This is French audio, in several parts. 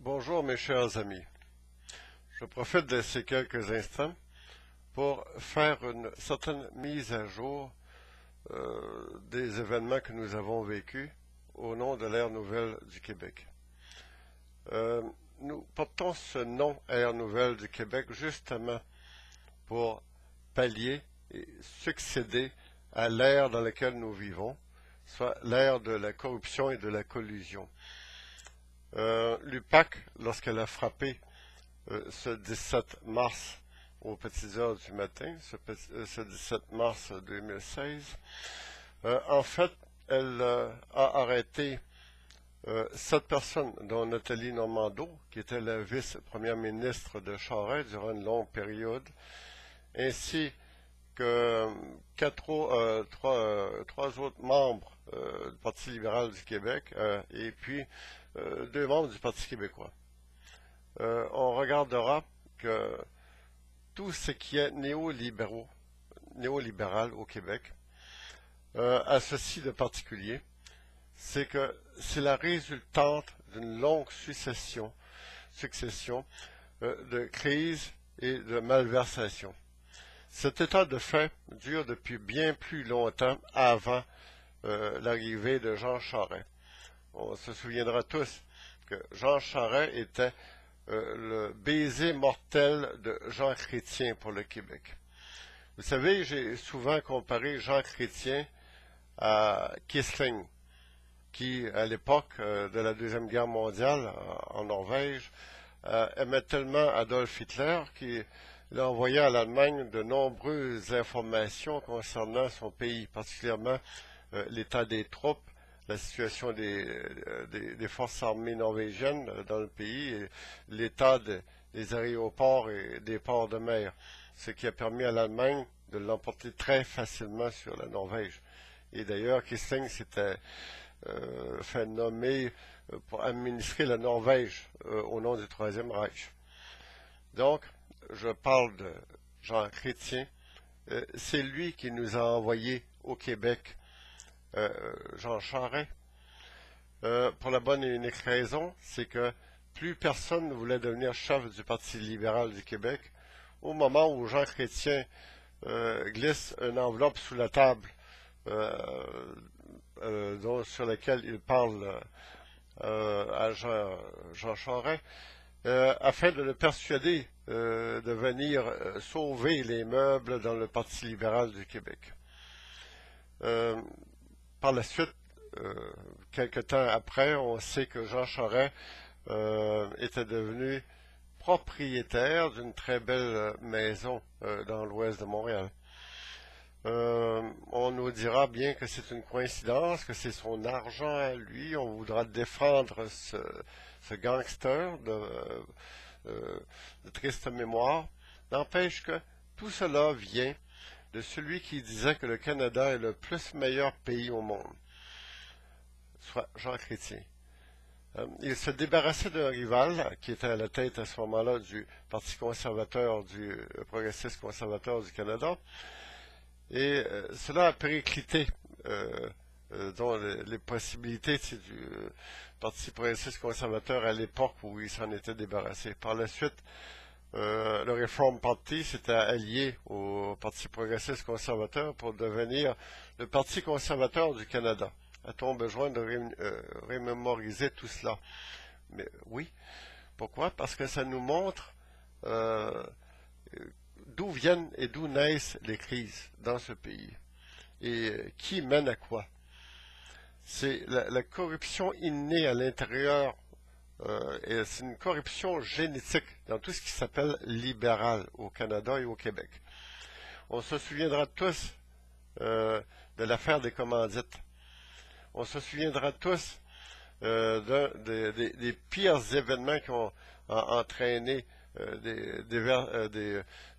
Bonjour mes chers amis. Je profite de ces quelques instants pour faire une certaine mise à jour des événements que nous avons vécus au nom de l'ère nouvelle du Québec. Nous portons ce nom Ère nouvelle du Québec justement pour pallier et succéder à l'ère dans laquelle nous vivons, soit l'ère de la corruption et de la collusion. L'UPAC, lorsqu'elle a frappé ce 17 mars aux petites heures du matin, ce 17 mars 2016, en fait, elle a arrêté 7 personnes, dont Nathalie Normando, qui était la vice-première ministre de Charest durant une longue période, ainsi que trois autres membres du Parti libéral du Québec et puis 2 membres du Parti québécois. On regardera que tout ce qui est néolibéral au Québec a ceci de particulier, c'est que c'est la résultante d'une longue succession de crises et de malversations. Cet état de fait dure depuis bien plus longtemps avant l'arrivée de Jean Charest. On se souviendra tous que Jean Charest était le baiser mortel de Jean Chrétien pour le Québec. Vous savez, j'ai souvent comparé Jean Chrétien à Quisling, qui, à l'époque de la Deuxième Guerre mondiale en Norvège, aimait tellement Adolf Hitler qu'il a envoyé à l'Allemagne de nombreuses informations concernant son pays, particulièrement l'état des troupes, la situation des forces armées norvégiennes dans le pays, et l'état des aéroports et des ports de mer, ce qui a permis à l'Allemagne de l'emporter très facilement sur la Norvège. Et d'ailleurs, Quisling s'était fait nommer pour administrer la Norvège au nom du Troisième Reich. Donc, je parle de Jean Chrétien. C'est lui qui nous a envoyé au Québec Jean Charest, pour la bonne et unique raison, c'est que plus personne ne voulait devenir chef du Parti libéral du Québec, au moment où Jean Chrétien glisse une enveloppe sous la table sur laquelle il parle à Jean Charest, afin de le persuader de venir sauver les meubles dans le Parti libéral du Québec. Par la suite, quelque temps après, on sait que Jean Charest était devenu propriétaire d'une très belle maison dans l'ouest de Montréal. On nous dira bien que c'est une coïncidence, que c'est son argent à lui, on voudra défendre ce gangster de triste mémoire. N'empêche que tout cela vient de celui qui disait que le Canada est le plus meilleur pays au monde, soit Jean Chrétien. Il se débarrassait d'un rival qui était à la tête à ce moment-là du Parti conservateur, du progressiste conservateur du Canada, et cela a périclité dont les possibilités du Parti progressiste conservateur à l'époque où il s'en était débarrassé. Par la suite, le Reform Party s'était allié au Parti progressiste conservateur pour devenir le Parti conservateur du Canada. A-t-on besoin de remémoriser tout cela? Mais oui. Pourquoi? Parce que ça nous montre d'où viennent et d'où naissent les crises dans ce pays. Et qui mène à quoi? C'est la corruption innée à l'intérieur. Et c'est une corruption génétique dans tout ce qui s'appelle libéral au Canada et au Québec. On se souviendra tous de l'affaire des commandites. On se souviendra tous des pires événements qui ont entraîné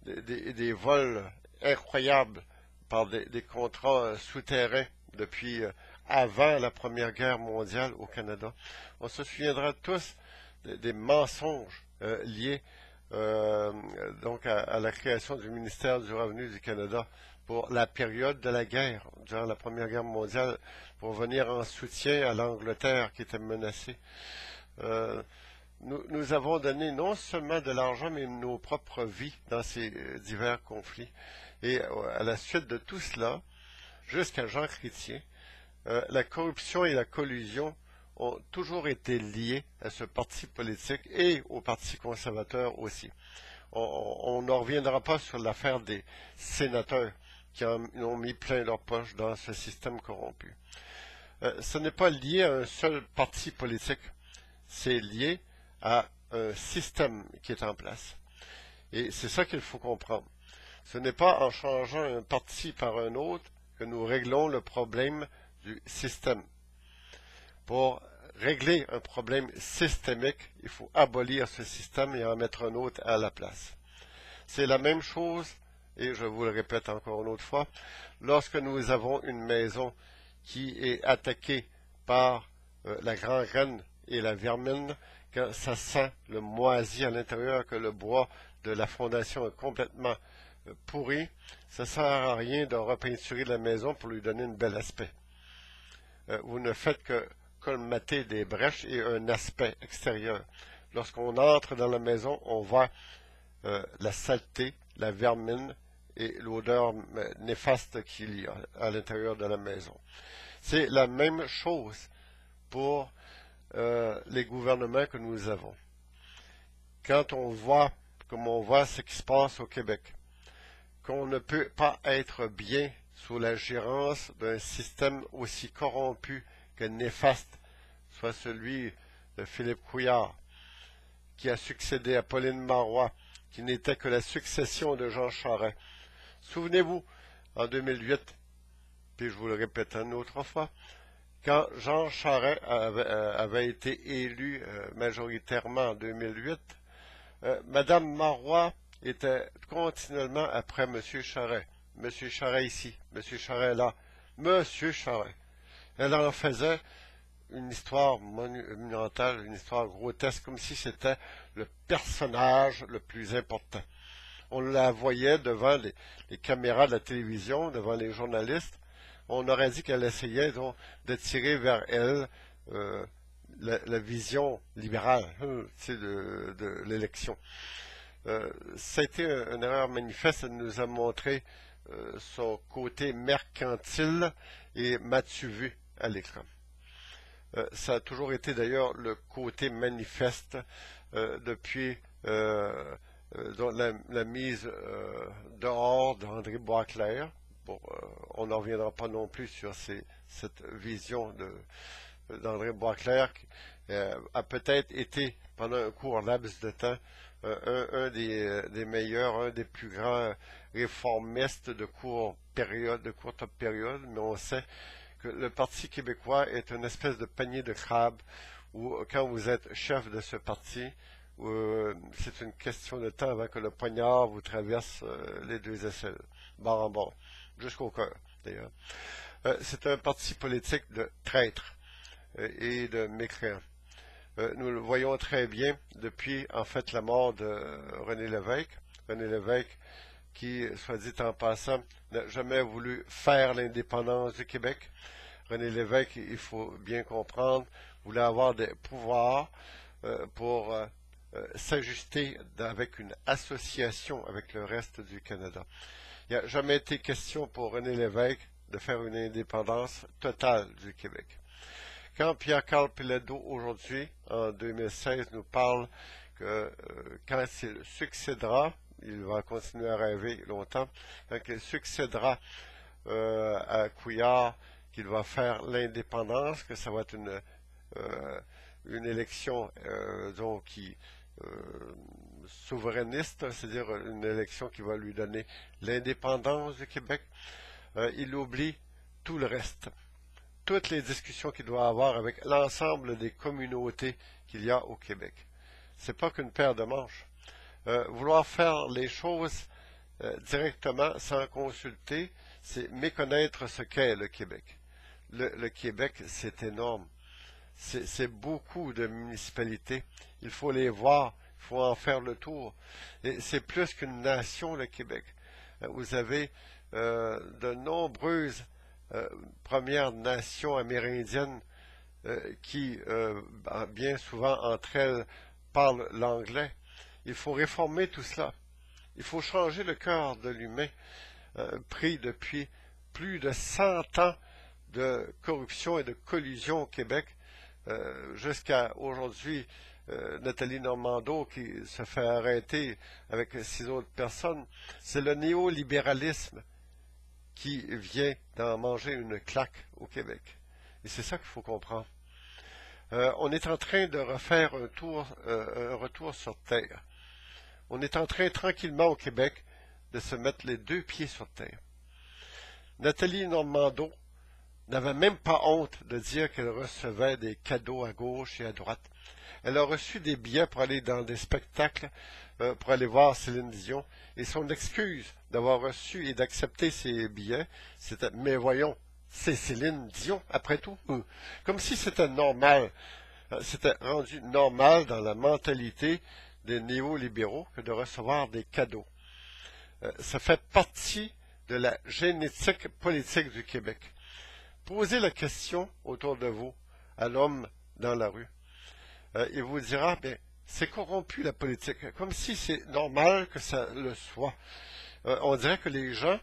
des vols incroyables par des contrats souterrains depuis avant la Première Guerre mondiale au Canada. On se souviendra tous des mensonges liés donc à la création du ministère du Revenu du Canada pour la période de la guerre, durant la Première Guerre mondiale, pour venir en soutien à l'Angleterre qui était menacée. nous avons donné non seulement de l'argent, mais nos propres vies dans ces divers conflits. Et à la suite de tout cela, jusqu'à Jean Chrétien, la corruption et la collusion ont toujours été liées à ce parti politique et au Parti conservateur aussi. On ne reviendra pas sur l'affaire des sénateurs qui ont mis plein leur poche dans ce système corrompu. Ce n'est pas lié à un seul parti politique, c'est lié à un système qui est en place. Et c'est ça qu'il faut comprendre. Ce n'est pas en changeant un parti par un autre que nous réglons le problème du système. Pour régler un problème systémique, il faut abolir ce système et en mettre un autre à la place. C'est la même chose, et je vous le répète encore une autre fois, lorsque nous avons une maison qui est attaquée par la gangrène et la vermine, quand ça sent le moisi à l'intérieur, que le bois de la fondation est complètement pourri, ça ne sert à rien de repeinturer la maison pour lui donner un bel aspect. Vous ne faites que colmater des brèches et un aspect extérieur. Lorsqu'on entre dans la maison, on voit la saleté, la vermine et l'odeur néfaste qu'il y a à l'intérieur de la maison. C'est la même chose pour les gouvernements que nous avons. Quand on voit, comme on voit ce qui se passe au Québec, qu'on ne peut pas être bien sous la gérance d'un système aussi corrompu que néfaste, soit celui de Philippe Couillard, qui a succédé à Pauline Marois, qui n'était que la succession de Jean Charest. Souvenez-vous, en 2008, puis je vous le répète une autre fois, quand Jean Charest avait été élu majoritairement en 2008, Madame Marois était continuellement après M. Charest. M. Charest ici, M. Charest là, M. Charest. Elle en faisait une histoire monumentale, une histoire grotesque, comme si c'était le personnage le plus important. On la voyait devant les caméras de la télévision, devant les journalistes. On aurait dit qu'elle essayait donc de tirer vers elle la vision libérale de l'élection. Ça a été une erreur manifeste. Elle nous a montré son côté mercantile et m'as-tu vu à l'écran. Ça a toujours été d'ailleurs le côté manifeste depuis la mise dehors d'André Boisclair. Bon, on n'en reviendra pas non plus sur cette vision d'André Boisclair qui a peut-être été pendant un court laps de temps un des meilleurs, un des plus grands réformistes de courte période, mais on sait que le Parti québécois est une espèce de panier de crabes où quand vous êtes chef de ce parti, c'est une question de temps avant que le poignard vous traverse les deux aisselles, bord en bord, jusqu'au cœur d'ailleurs. C'est un parti politique de traîtres et de mécréants. Nous le voyons très bien depuis, en fait, la mort de René Lévesque. René Lévesque, qui, soit dit en passant, n'a jamais voulu faire l'indépendance du Québec. René Lévesque, il faut bien comprendre, voulait avoir des pouvoirs pour s'ajuster avec une association avec le reste du Canada. Il n'a jamais été question pour René Lévesque de faire une indépendance totale du Québec. Quand Pierre-Carl Péladeau, aujourd'hui, en 2016, nous parle que quand il succédera, il va continuer à rêver longtemps, quand il succédera à Couillard, qu'il va faire l'indépendance, que ça va être une élection souverainiste, c'est-à-dire une élection qui va lui donner l'indépendance du Québec, il oublie tout le reste. Toutes les discussions qu'il doit avoir avec l'ensemble des communautés qu'il y a au Québec. C'est pas qu'une paire de manches. Vouloir faire les choses directement sans consulter, c'est méconnaître ce qu'est le Québec. Le Québec, c'est énorme. C'est beaucoup de municipalités. Il faut les voir, il faut en faire le tour. Et c'est plus qu'une nation, le Québec. Vous avez de nombreuses Premières Nations amérindiennes qui, bien souvent entre elles, parle l'anglais. Il faut réformer tout cela. Il faut changer le cœur de l'humain, pris depuis plus de 100 ans de corruption et de collusion au Québec, jusqu'à aujourd'hui, Nathalie Normando qui se fait arrêter avec 6 autres personnes. C'est le néolibéralisme qui vient d'en manger une claque au Québec. Et c'est ça qu'il faut comprendre. On est en train de refaire un retour sur Terre. On est en train tranquillement au Québec de se mettre les 2 pieds sur Terre. Nathalie Normando n'avait même pas honte de dire qu'elle recevait des cadeaux à gauche et à droite. Elle a reçu des billets pour aller dans des spectacles, pour aller voir Céline Dion, et son excuse d'avoir reçu et d'accepter ces billets, c'était « Mais voyons, c'est Céline Dion, après tout. » Comme si c'était normal. C'était rendu normal dans la mentalité des néolibéraux que de recevoir des cadeaux. Ça fait partie de la génétique politique du Québec. Posez la question autour de vous à l'homme dans la rue. Il vous dira, bien, c'est corrompu la politique, comme si c'est normal que ça le soit. On dirait que les gens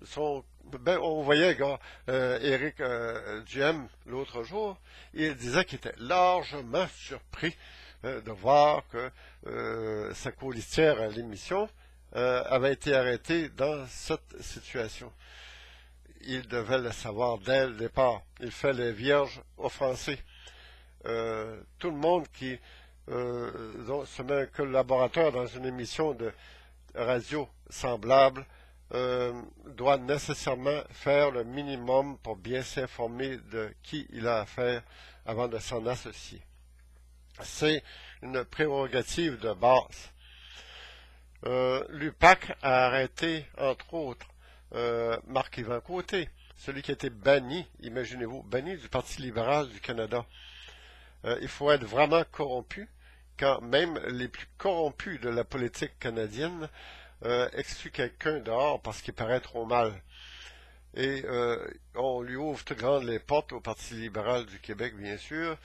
sont... Ben, on voyait Éric Duhem l'autre jour, il disait qu'il était largement surpris de voir que sa colistière à l'émission avait été arrêtée dans cette situation. Il devait le savoir dès le départ. Il fait les vierges offensées. Tout le monde qui se met un collaborateur dans une émission de radio semblable doit nécessairement faire le minimum pour bien s'informer de qui il a affaire avant de s'en associer. C'est une prérogative de base. L'UPAC a arrêté, entre autres, Marc-Yvan Côté, celui qui a été banni, imaginez-vous, banni du Parti libéral du Canada. Il faut être vraiment corrompu, quand même les plus corrompus de la politique canadienne excluent quelqu'un dehors parce qu'il paraît trop mal. Et on lui ouvre tout grand les portes au Parti libéral du Québec, bien sûr.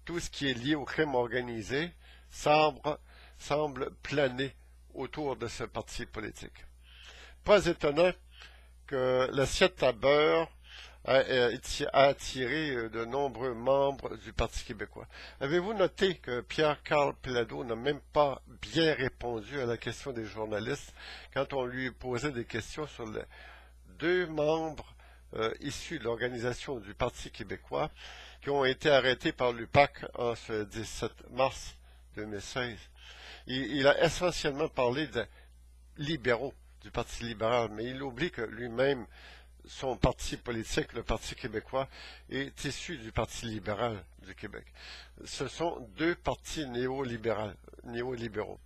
Tout ce qui est lié au crime organisé semble planer autour de ce parti politique. Pas étonnant que l'assiette à beurre a attiré de nombreux membres du Parti québécois. Avez-vous noté que Pierre-Carl Péladeau n'a même pas bien répondu à la question des journalistes quand on lui posait des questions sur les 2 membres issus de l'organisation du Parti québécois qui ont été arrêtés par l'UPAC en ce 17 mars 2016. Il a essentiellement parlé de libéraux du Parti libéral, mais il oublie que lui-même, son parti politique, le Parti québécois, est issu du Parti libéral du Québec. Ce sont 2 partis néolibéraux.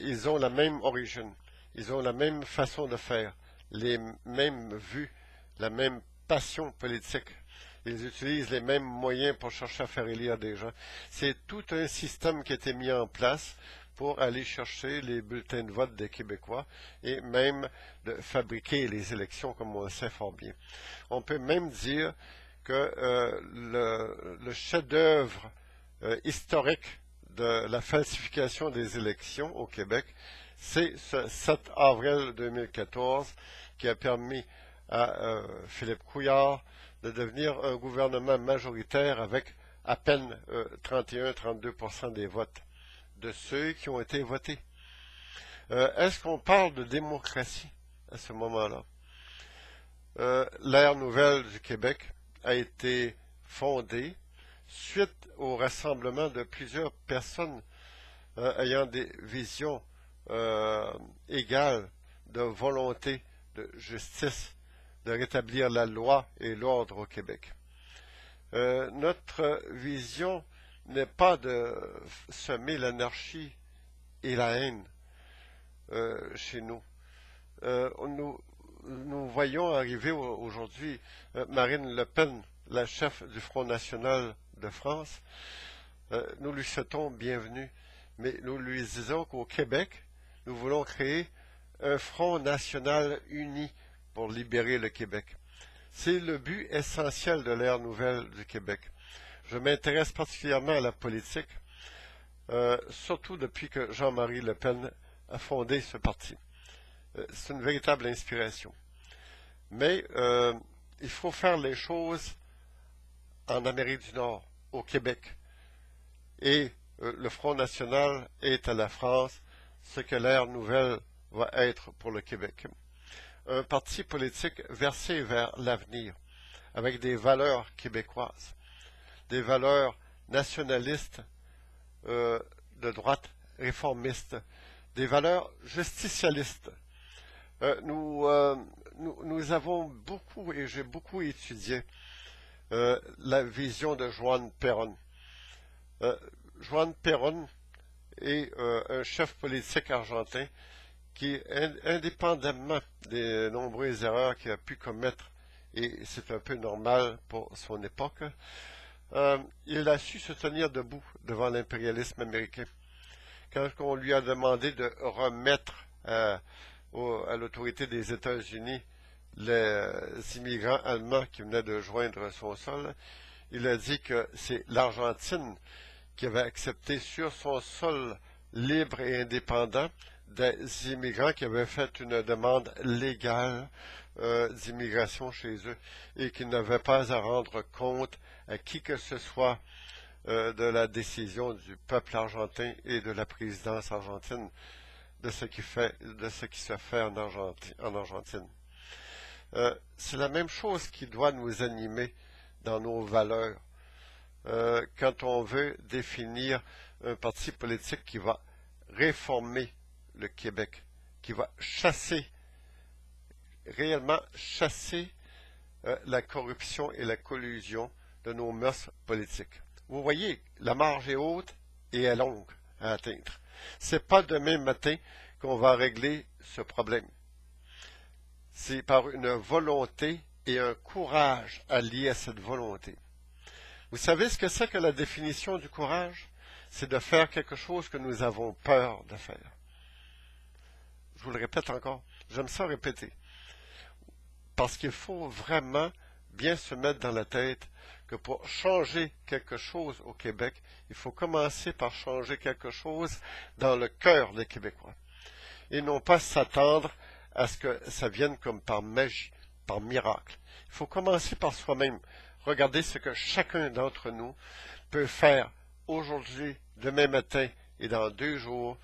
Ils ont la même origine, ils ont la même façon de faire, les mêmes vues, la même passion politique. Ils utilisent les mêmes moyens pour chercher à faire élire des gens. C'est tout un système qui a été mis en place pour aller chercher les bulletins de vote des Québécois et même de fabriquer les élections comme on le sait fort bien. On peut même dire que le chef-d'œuvre historique de la falsification des élections au Québec, c'est ce 7 avril 2014 qui a permis à Philippe Couillard de devenir un gouvernement majoritaire avec à peine 31-32% des votes de ceux qui ont été votés. Est-ce qu'on parle de démocratie à ce moment-là? L'ère nouvelle du Québec a été fondée suite au rassemblement de plusieurs personnes ayant des visions égales de volonté de justice, de rétablir la loi et l'ordre au Québec. Notre vision n'est pas de semer l'anarchie et la haine chez nous. Nous voyons arriver aujourd'hui Marine Le Pen, la chef du Front national de France. Nous lui souhaitons bienvenue, mais nous lui disons qu'au Québec, nous voulons créer un Front national uni pour libérer le Québec. C'est le but essentiel de l'ère nouvelle du Québec. Je m'intéresse particulièrement à la politique, surtout depuis que Jean-Marie Le Pen a fondé ce parti. C'est une véritable inspiration. Mais il faut faire les choses en Amérique du Nord, au Québec. Et le Front national est à la France ce que l'ère nouvelle va être pour le Québec. Un parti politique versé vers l'avenir, avec des valeurs québécoises, des valeurs nationalistes de droite, réformistes, des valeurs justicialistes. Nous avons beaucoup, et j'ai beaucoup étudié la vision de Juan Perón. Juan Perón est un chef politique argentin qui, indépendamment des nombreuses erreurs qu'il a pu commettre, et c'est un peu normal pour son époque, il a su se tenir debout devant l'impérialisme américain. Quand on lui a demandé de remettre à l'autorité des États-Unis les immigrants allemands qui venaient de joindre son sol, il a dit que c'est l'Argentine qui avait accepté sur son sol libre et indépendant des immigrants qui avaient fait une demande légale d'immigration chez eux et qui n'avaient pas à rendre compte à qui que ce soit de la décision du peuple argentin et de la présidence argentine de ce qui se fait en Argentine. C'est la même chose qui doit nous animer dans nos valeurs. Quand on veut définir un parti politique qui va réformer le Québec, qui va réellement chasser la corruption et la collusion de nos mœurs politiques. Vous voyez, la marge est haute et est longue à atteindre. C'est pas demain matin qu'on va régler ce problème. C'est par une volonté et un courage alliés à cette volonté. Vous savez ce que c'est que la définition du courage? C'est de faire quelque chose que nous avons peur de faire. Je vous le répète encore, j'aime ça répéter. Parce qu'il faut vraiment bien se mettre dans la tête que pour changer quelque chose au Québec, il faut commencer par changer quelque chose dans le cœur des Québécois. Et non pas s'attendre à ce que ça vienne comme par magie, par miracle. Il faut commencer par soi-même. Regardez ce que chacun d'entre nous peut faire aujourd'hui, demain matin et dans 2 jours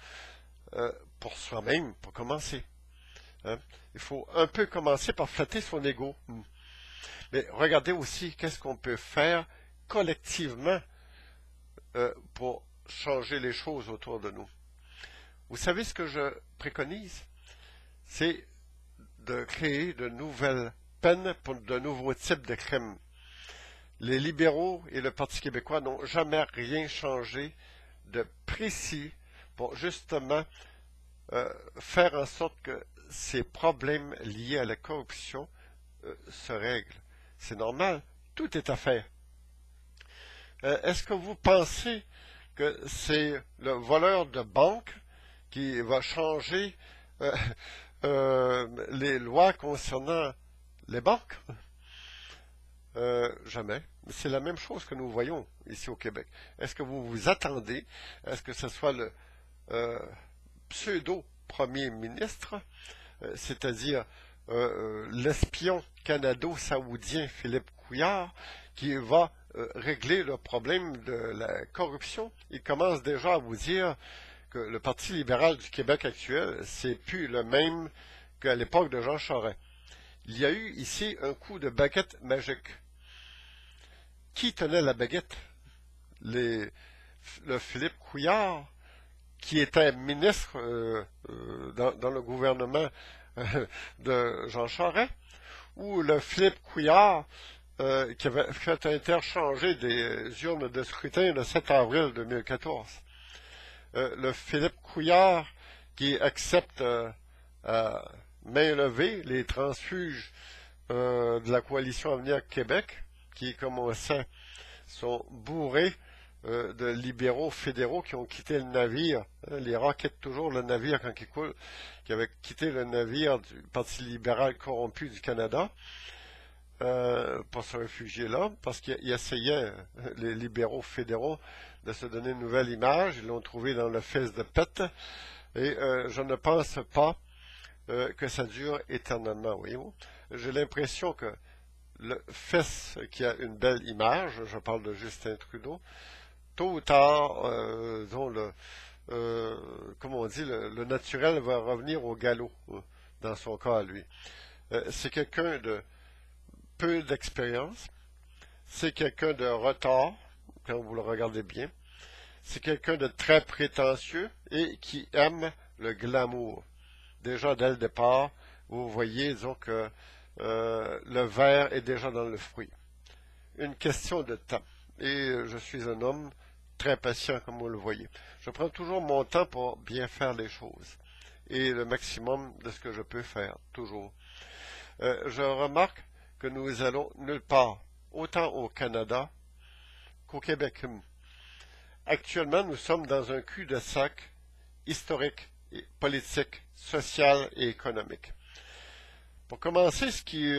pour soi-même, pour commencer. Hein? Il faut un peu commencer par flatter son ego. Mais regardez aussi qu'est-ce qu'on peut faire collectivement pour changer les choses autour de nous. Vous savez ce que je préconise? C'est de créer de nouvelles peines pour de nouveaux types de crimes. Les libéraux et le Parti québécois n'ont jamais rien changé de précis pour justement faire en sorte que ces problèmes liés à la corruption se règlent. C'est normal, tout est à faire. Est-ce que vous pensez que c'est le voleur de banque qui va changer les lois concernant les banques? Jamais. C'est la même chose que nous voyons ici au Québec. Est-ce que vous vous attendez à ce que ce soit le pseudo-premier ministre, c'est-à-dire l'espion canado-saoudien Philippe Couillard, qui va régler le problème de la corruption? Il commence déjà à vous dire que le Parti libéral du Québec actuel, c'est plus le même qu'à l'époque de Jean Charest. Il y a eu ici un coup de baguette magique. Qui tenait la baguette? Le Philippe Couillard, qui était ministre dans le gouvernement de Jean Charest, ou le Philippe Couillard qui avait fait interchanger des urnes de scrutin le 7 avril 2014. Le Philippe Couillard qui accepte à main levée les transfuges de la coalition Avenir Québec, qui, comme on sait, sont bourrés de libéraux fédéraux qui ont quitté le navire. Les rats quittent toujours le navire quand il coule, qui avaient quitté le navire du Parti libéral corrompu du Canada. pour se réfugier là, parce qu'ils essayaient, les libéraux fédéraux, de se donner une nouvelle image. Ils l'ont trouvé dans le fils de Pette, et je ne pense pas que ça dure éternellement, voyez-vous. J'ai l'impression que le fils qui a une belle image, je parle de Justin Trudeau, tôt ou tard, disons, comme on dit, le naturel va revenir au galop, dans son cas à lui. C'est quelqu'un de peu d'expérience, c'est quelqu'un de retard, quand vous le regardez bien, c'est quelqu'un de très prétentieux et qui aime le glamour. Déjà dès le départ, vous voyez, disons que le verre est déjà dans le fruit. Une question de temps. Et je suis un homme très patient, comme vous le voyez. Je prends toujours mon temps pour bien faire les choses. Et le maximum de ce que je peux faire, toujours. Je remarque que nous allons nulle part, autant au Canada qu'au Québec. Actuellement, nous sommes dans un cul-de-sac historique, politique, social et économique. Pour commencer, ce qui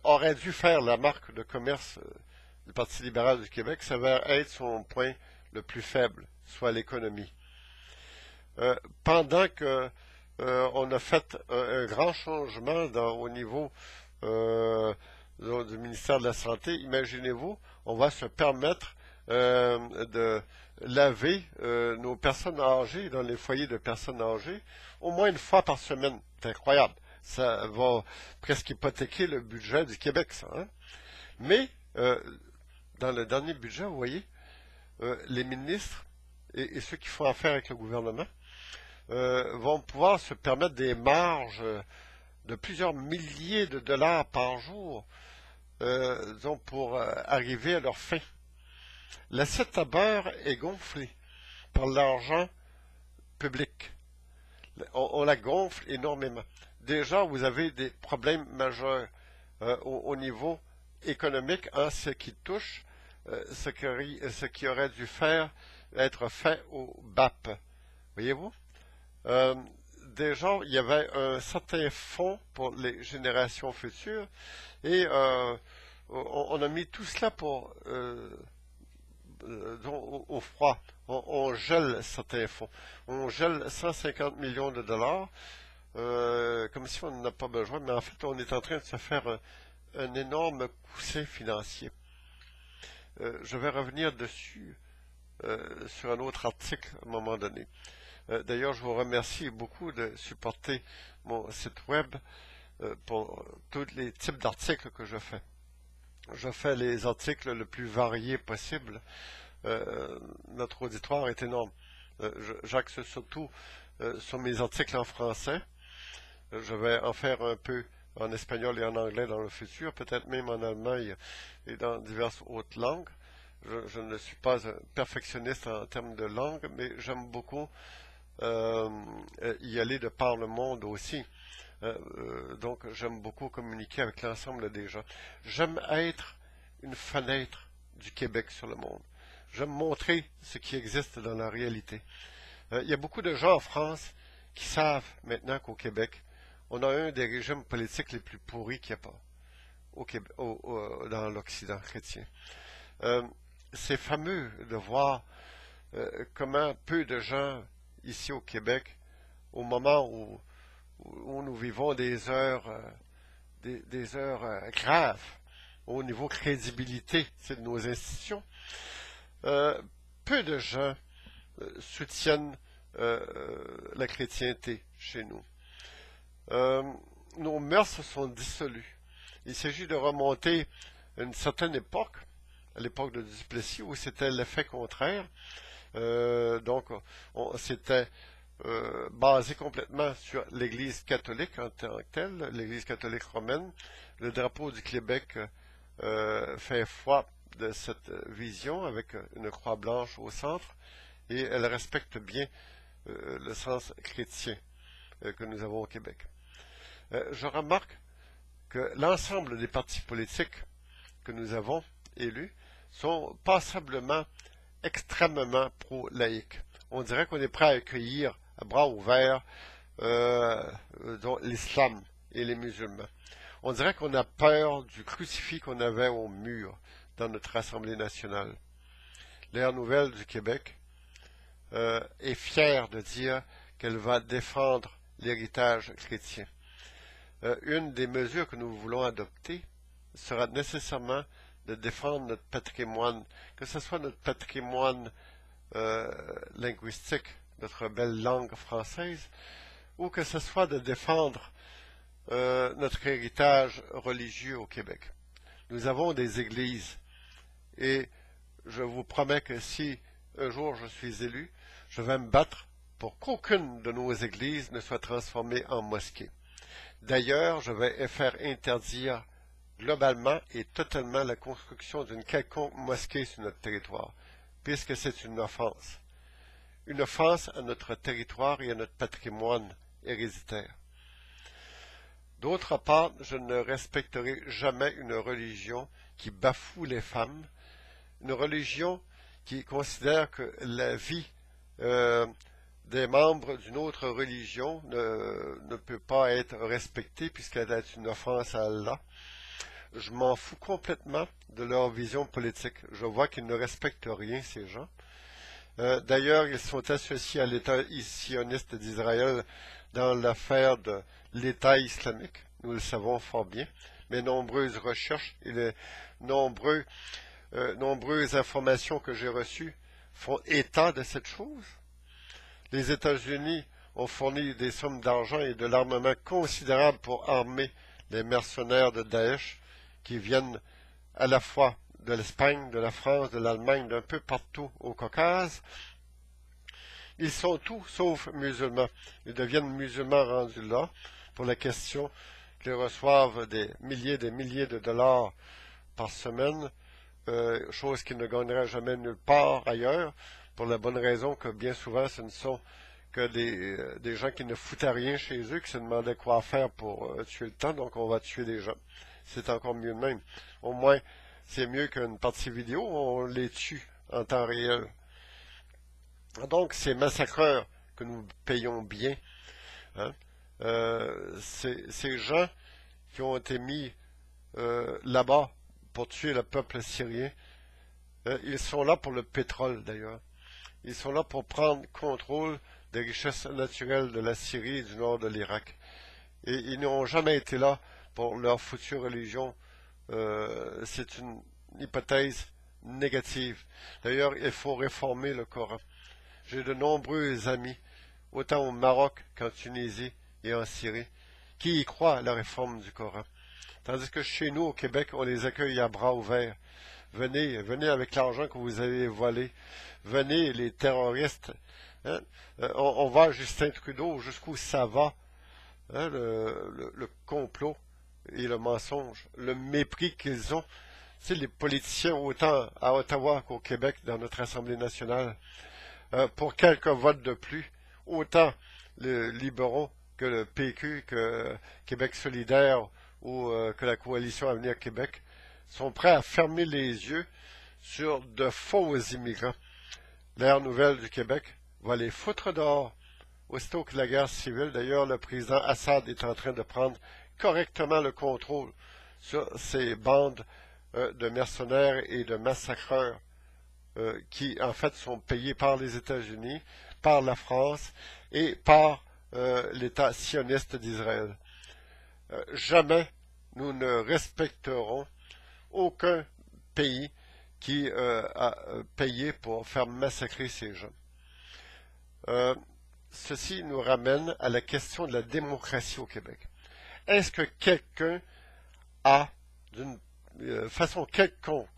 aurait dû faire la marque de commerce du Parti libéral du Québec, ça va être son point le plus faible, soit l'économie. Pendant que on a fait un grand changement au niveau du ministère de la Santé, imaginez-vous, on va se permettre de laver nos personnes âgées dans les foyers de personnes âgées au moins une fois par semaine. C'est incroyable. Ça va presque hypothéquer le budget du Québec, ça. Hein? Mais dans le dernier budget, vous voyez, les ministres et ceux qui font affaire avec le gouvernement vont pouvoir se permettre des marges de plusieurs milliers de dollars par jour disons, pour arriver à leur fin. L'assiette à beurre est gonflée par l'argent public. On la gonfle énormément. Déjà, vous avez des problèmes majeurs au niveau économique en ce qui touche ce qui aurait dû être fait au BAP. Voyez-vous? Déjà, il y avait un certain fonds pour les générations futures et on a mis tout cela pour au froid. On gèle certains fonds. On gèle 150 millions de dollars comme si on n'en a pas besoin, mais en fait, on est en train de se faire un énorme coussin financier. Je vais revenir dessus sur un autre article à un moment donné. D'ailleurs, je vous remercie beaucoup de supporter mon site web pour tous les types d'articles que je fais. Je fais les articles le plus variés possible. Notre auditoire est énorme. J'axe surtout sur mes articles en français. Je vais en faire un peu en espagnol et en anglais dans le futur, peut-être même en allemand et dans diverses autres langues. Je ne suis pas un perfectionniste en termes de langue, mais j'aime beaucoup y aller de par le monde aussi. Donc j'aime beaucoup communiquer avec l'ensemble des gens. J'aime être une fenêtre du Québec sur le monde. J'aime montrer ce qui existe dans la réalité. Il y a beaucoup de gens en France qui savent maintenant qu'au Québec, on a un des régimes politiques les plus pourris qu'il n'y a pas au Québec, dans l'Occident chrétien. C'est fameux de voir comment peu de gens ici au Québec, au moment où nous vivons des heures graves au niveau crédibilité de nos institutions, peu de gens soutiennent la chrétienté chez nous. Nos mœurs sont dissolues. Il s'agit de remonter à une certaine époque, à l'époque de Duplessis, où c'était l'effet contraire. Donc, c'était basé complètement sur l'Église catholique en tant que telle, l'Église catholique romaine. Le drapeau du Québec fait foi de cette vision avec une croix blanche au centre et elle respecte bien le sens chrétien que nous avons au Québec. Je remarque que l'ensemble des partis politiques que nous avons élus sont passablement extrêmement pro-laïques. On dirait qu'on est prêt à accueillir à bras ouverts l'islam et les musulmans. On dirait qu'on a peur du crucifix qu'on avait au mur dans notre Assemblée nationale. L'Air nouvelle du Québec est fière de dire qu'elle va défendre l'héritage chrétien. Une des mesures que nous voulons adopter sera nécessairement de défendre notre patrimoine, que ce soit notre patrimoine linguistique, notre belle langue française, ou que ce soit de défendre notre héritage religieux au Québec. Nous avons des églises et je vous promets que si un jour je suis élu, je vais me battre pour qu'aucune de nos églises ne soit transformée en mosquée. D'ailleurs, je vais faire interdire globalement et totalement la construction d'une quelconque mosquée sur notre territoire, puisque c'est une offense. Une offense à notre territoire et à notre patrimoine héréditaire. D'autre part, je ne respecterai jamais une religion qui bafoue les femmes, une religion qui considère que la vie des membres d'une autre religion ne peut pas être respectée puisqu'elle est une offense à Allah. Je m'en fous complètement de leur vision politique. Je vois qu'ils ne respectent rien, ces gens. D'ailleurs, ils sont associés à l'État sioniste d'Israël dans l'affaire de l'État islamique. Nous le savons fort bien. Mes nombreuses recherches et les nombreuses informations que j'ai reçues font état de cette chose. Les États-Unis ont fourni des sommes d'argent et de l'armement considérables pour armer les mercenaires de Daesh qui viennent à la fois de l'Espagne, de la France, de l'Allemagne, d'un peu partout au Caucase. Ils sont tout sauf musulmans. Ils deviennent musulmans rendus là pour la question qu'ils reçoivent des milliers de dollars par semaine, chose qu'ils ne gagneraient jamais nulle part ailleurs, pour la bonne raison que bien souvent ce ne sont que des gens qui ne foutaient rien chez eux, qui se demandaient quoi faire pour tuer le temps, donc on va tuer des gens. C'est encore mieux de même. Au moins, c'est mieux qu'une partie vidéo, on les tue en temps réel. Donc, ces massacreurs que nous payons bien, hein, ces gens qui ont été mis là-bas pour tuer le peuple syrien, ils sont là pour le pétrole d'ailleurs. Ils sont là pour prendre contrôle des richesses naturelles de la Syrie et du nord de l'Irak. Et ils n'ont jamais été là pour leur foutue religion. C'est une hypothèse négative. D'ailleurs, il faut réformer le Coran. J'ai de nombreux amis, autant au Maroc qu'en Tunisie et en Syrie, qui y croient à la réforme du Coran. Tandis que chez nous, au Québec, on les accueille à bras ouverts. Venez, venez avec l'argent que vous avez volé. Venez, les terroristes. Hein? On va à Justin Trudeau, jusqu'où ça va. Hein, le complot et le mensonge, le mépris qu'ils ont. Tu sais, les politiciens, autant à Ottawa qu'au Québec, dans notre Assemblée nationale, pour quelques votes de plus, autant les libéraux que le PQ, que Québec solidaire ou que la Coalition Avenir Québec, sont prêts à fermer les yeux sur de faux immigrants. L'Air nouvelle du Québec va les foutre dehors. Aussitôt que la guerre civile, d'ailleurs, le président Assad est en train de prendre correctement le contrôle sur ces bandes de mercenaires et de massacreurs qui, en fait, sont payés par les États-Unis, par la France et par l'État sioniste d'Israël. Jamais nous ne respecterons aucun pays qui a payé pour faire massacrer ces gens. Ceci nous ramène à la question de la démocratie au Québec. Est-ce que quelqu'un a, d'une façon quelconque,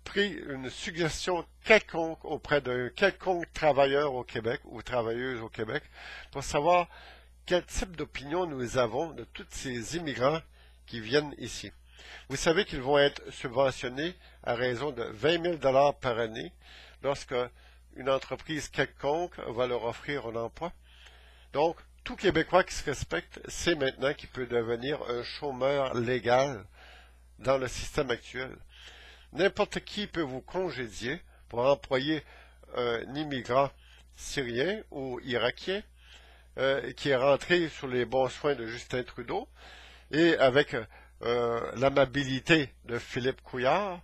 pris une suggestion quelconque auprès d'un quelconque travailleur au Québec ou travailleuse au Québec pour savoir quel type d'opinion nous avons de tous ces immigrants qui viennent ici? Vous savez qu'ils vont être subventionnés à raison de 20 000 $ par année lorsque une entreprise quelconque va leur offrir un emploi. Donc, tout Québécois qui se respecte sait maintenant qu'il peut devenir un chômeur légal dans le système actuel. N'importe qui peut vous congédier pour employer un immigrant syrien ou irakien qui est rentré sous les bons soins de Justin Trudeau et avec l'amabilité de Philippe Couillard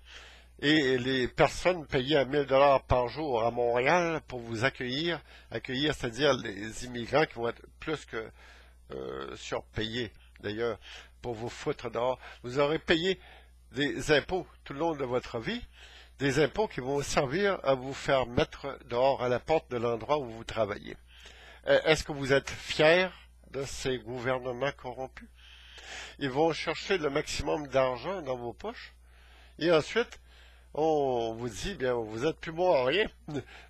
et les personnes payées à 1000 $ par jour à Montréal pour vous accueillir, c'est-à-dire les immigrants qui vont être plus que surpayés d'ailleurs pour vous foutre dehors. Vous aurez payé des impôts tout le long de votre vie, des impôts qui vont servir à vous faire mettre dehors à la porte de l'endroit où vous travaillez. Est-ce que vous êtes fiers de ces gouvernements corrompus? Ils vont chercher le maximum d'argent dans vos poches et ensuite on vous dit, bien, vous êtes plus bon à rien.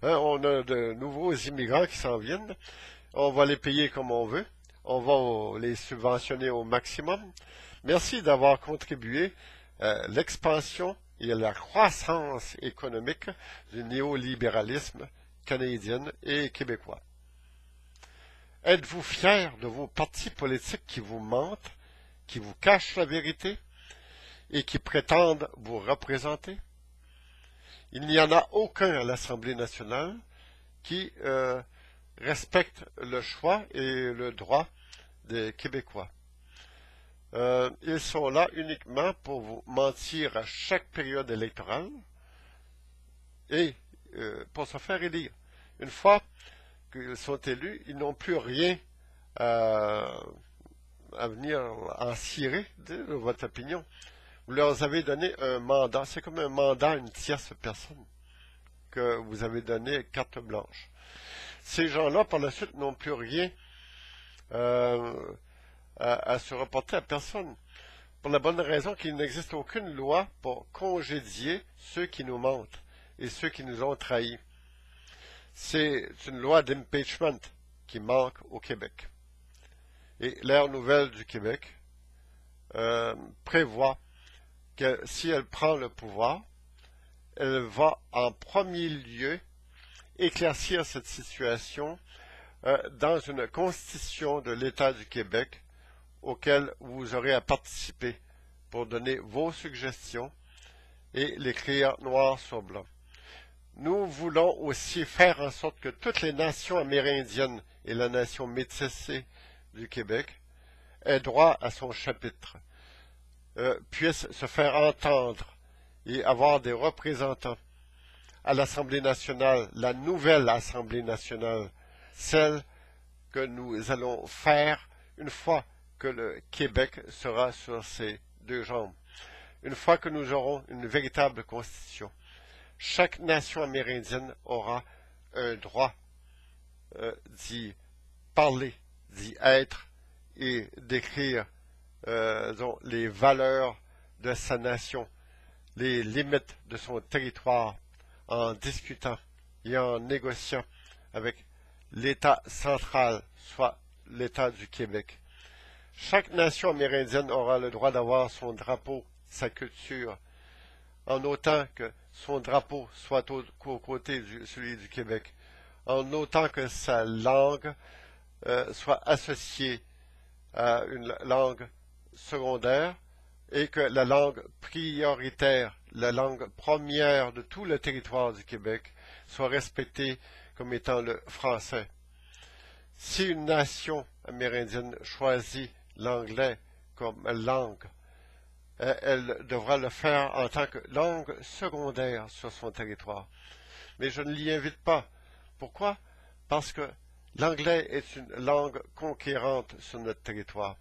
On a de nouveaux immigrants qui s'en viennent. On va les payer comme on veut. On va les subventionner au maximum. Merci d'avoir contribué à l'expansion et à la croissance économique du néolibéralisme canadien et québécois. Êtes-vous fiers de vos partis politiques qui vous mentent, qui vous cachent la vérité et qui prétendent vous représenter? Il n'y en a aucun à l'Assemblée nationale qui respecte le choix et le droit des Québécois. Ils sont là uniquement pour vous mentir à chaque période électorale et pour se faire élire. Une fois qu'ils sont élus, ils n'ont plus rien à venir en cirer de votre opinion. Vous leur avez donné un mandat, c'est comme un mandat à une tierce personne que vous avez donné carte blanche. Ces gens-là, par la suite, n'ont plus rien à se reporter à personne, pour la bonne raison qu'il n'existe aucune loi pour congédier ceux qui nous mentent et ceux qui nous ont trahis. C'est une loi d'impeachment qui manque au Québec. Et l'ère nouvelle du Québec prévoit que si elle prend le pouvoir, elle va en premier lieu éclaircir cette situation dans une constitution de l'État du Québec auquel vous aurez à participer pour donner vos suggestions et l'écrire noir sur blanc. Nous voulons aussi faire en sorte que toutes les nations amérindiennes et la nation métissée du Québec aient droit à son chapitre, puissent se faire entendre et avoir des représentants à l'Assemblée nationale, la nouvelle Assemblée nationale, celle que nous allons faire une fois que le Québec sera sur ses deux jambes, une fois que nous aurons une véritable constitution. Chaque nation amérindienne aura un droit d'y parler, d'y être et d'écrire les valeurs de sa nation, les limites de son territoire, en discutant et en négociant avec l'État central, soit l'État du Québec. Chaque nation amérindienne aura le droit d'avoir son drapeau, sa culture, en autant que son drapeau soit aux côtés de celui du Québec, en autant que sa langue soit associée à une langue secondaire et que la langue prioritaire, la langue première de tout le territoire du Québec soit respectée comme étant le français. Si une nation amérindienne choisit l'anglais comme langue, elle devra le faire en tant que langue secondaire sur son territoire. Mais je ne l'y invite pas. Pourquoi? Parce que l'anglais est une langue conquérante sur notre territoire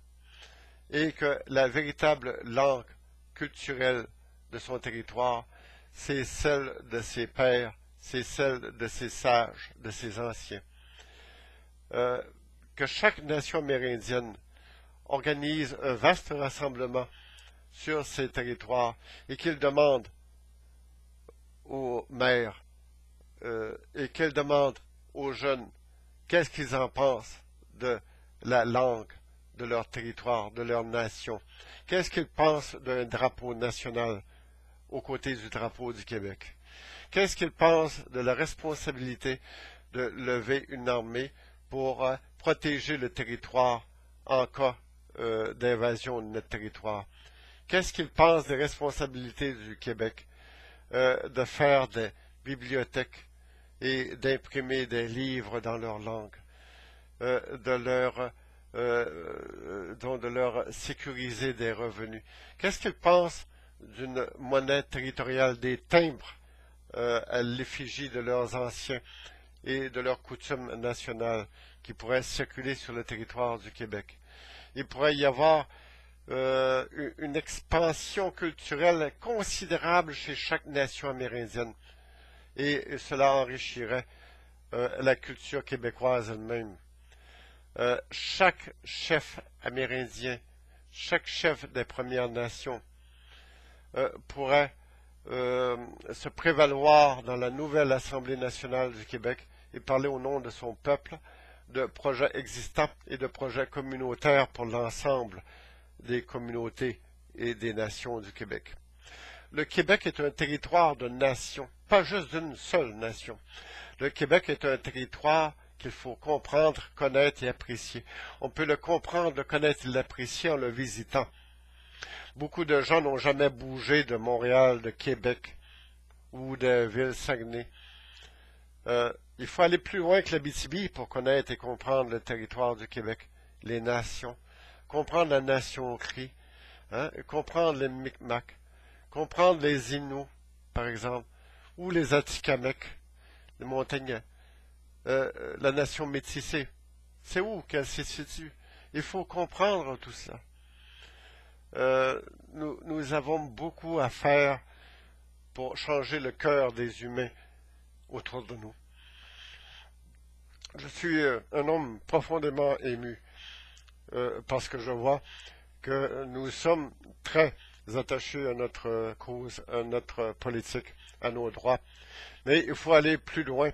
et que la véritable langue culturelle de son territoire, c'est celle de ses pères, c'est celle de ses sages, de ses anciens. Que chaque nation amérindienne organise un vaste rassemblement sur ces territoires et qu'il demande aux maires et qu'elle demande aux jeunes qu'est-ce qu'ils en pensent de la langue de leur territoire, de leur nation. Qu'est-ce qu'ils pensent d'un drapeau national aux côtés du drapeau du Québec? Qu'est-ce qu'ils pensent de la responsabilité de lever une armée pour protéger le territoire en cas d'invasion de notre territoire? Qu'est-ce qu'ils pensent des responsabilités du Québec de faire des bibliothèques et d'imprimer des livres dans leur langue, de leur dont de leur sécuriser des revenus? Qu'est-ce qu'ils pensent d'une monnaie territoriale, des timbres à l'effigie de leurs anciens et de leurs coutumes nationales qui pourraient circuler sur le territoire du Québec? Il pourrait y avoir une expansion culturelle considérable chez chaque nation amérindienne et cela enrichirait la culture québécoise elle-même. Chaque chef amérindien, chaque chef des Premières Nations pourrait se prévaloir dans la nouvelle Assemblée nationale du Québec et parler au nom de son peuple de projets existants et de projets communautaires pour l'ensemble des communautés et des nations du Québec. Le Québec est un territoire de nations, pas juste d'une seule nation. Le Québec est un territoire qu'il faut comprendre, connaître et apprécier. On peut le comprendre, le connaître et l'apprécier en le visitant. Beaucoup de gens n'ont jamais bougé de Montréal, de Québec ou de Ville-Saguenay. Il faut aller plus loin que l'Abitibi pour connaître et comprendre le territoire du Québec, les nations, comprendre la nation Cri, comprendre les Micmacs, comprendre les Inuits, par exemple, ou les Atikamekw, les Montagnais, la nation métissée. C'est où qu'elle se situe? Il faut comprendre tout cela. Nous avons beaucoup à faire pour changer le cœur des humains autour de nous. Je suis un homme profondément ému parce que je vois que nous sommes très attachés à notre cause, à notre politique, à nos droits. Mais il faut aller plus loin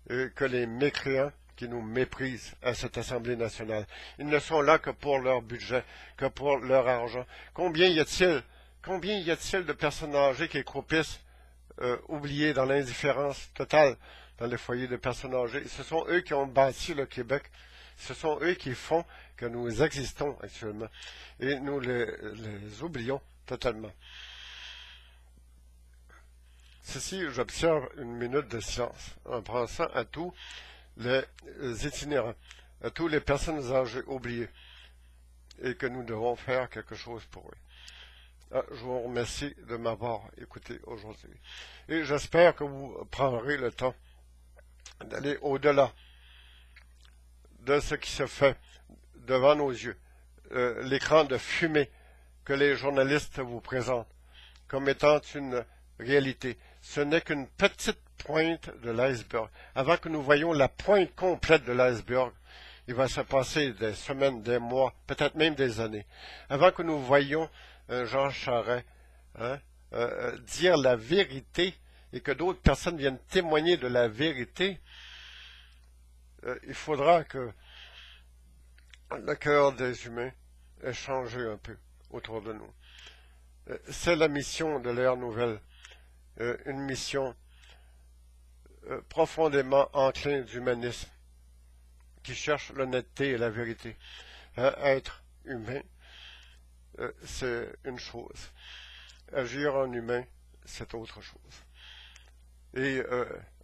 que les mécréants qui nous méprisent à cette Assemblée nationale. Ils ne sont là que pour leur budget, que pour leur argent. Combien y a-t-il de personnes âgées qui croupissent oubliées dans l'indifférence totale dans les foyers de personnes âgées? Ce sont eux qui ont bâti le Québec. Ce sont eux qui font que nous existons actuellement. Et nous les oublions totalement. Ceci, j'observe une minute de silence en pensant à tous les itinérants, à toutes les personnes âgées oubliées, et que nous devons faire quelque chose pour eux. Je vous remercie de m'avoir écouté aujourd'hui. Et j'espère que vous prendrez le temps d'aller au-delà de ce qui se fait devant nos yeux, l'écran de fumée que les journalistes vous présentent comme étant une réalité. Ce n'est qu'une petite pointe de l'iceberg. Avant que nous voyions la pointe complète de l'iceberg, il va se passer des semaines, des mois, peut-être même des années. Avant que nous voyions Jean Charest dire la vérité et que d'autres personnes viennent témoigner de la vérité, il faudra que le cœur des humains ait changé un peu autour de nous. C'est la mission de l'ère nouvelle, une mission profondément enclin d'humanisme, qui cherche l'honnêteté et la vérité. Être humain, c'est une chose. Agir en humain, c'est autre chose. Et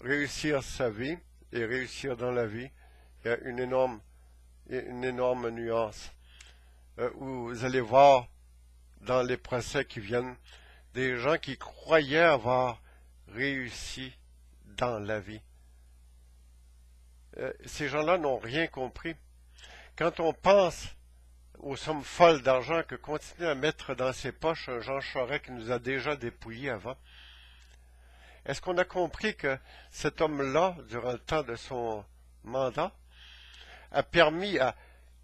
réussir sa vie et réussir dans la vie, il y a une énorme nuance. Où vous allez voir dans les procès qui viennent des gens qui croyaient avoir réussi dans la vie. Ces gens-là n'ont rien compris. Quand on pense aux sommes folles d'argent que continue à mettre dans ses poches un Jean Charest qui nous a déjà dépouillés avant, est-ce qu'on a compris que cet homme-là, durant le temps de son mandat, a permis à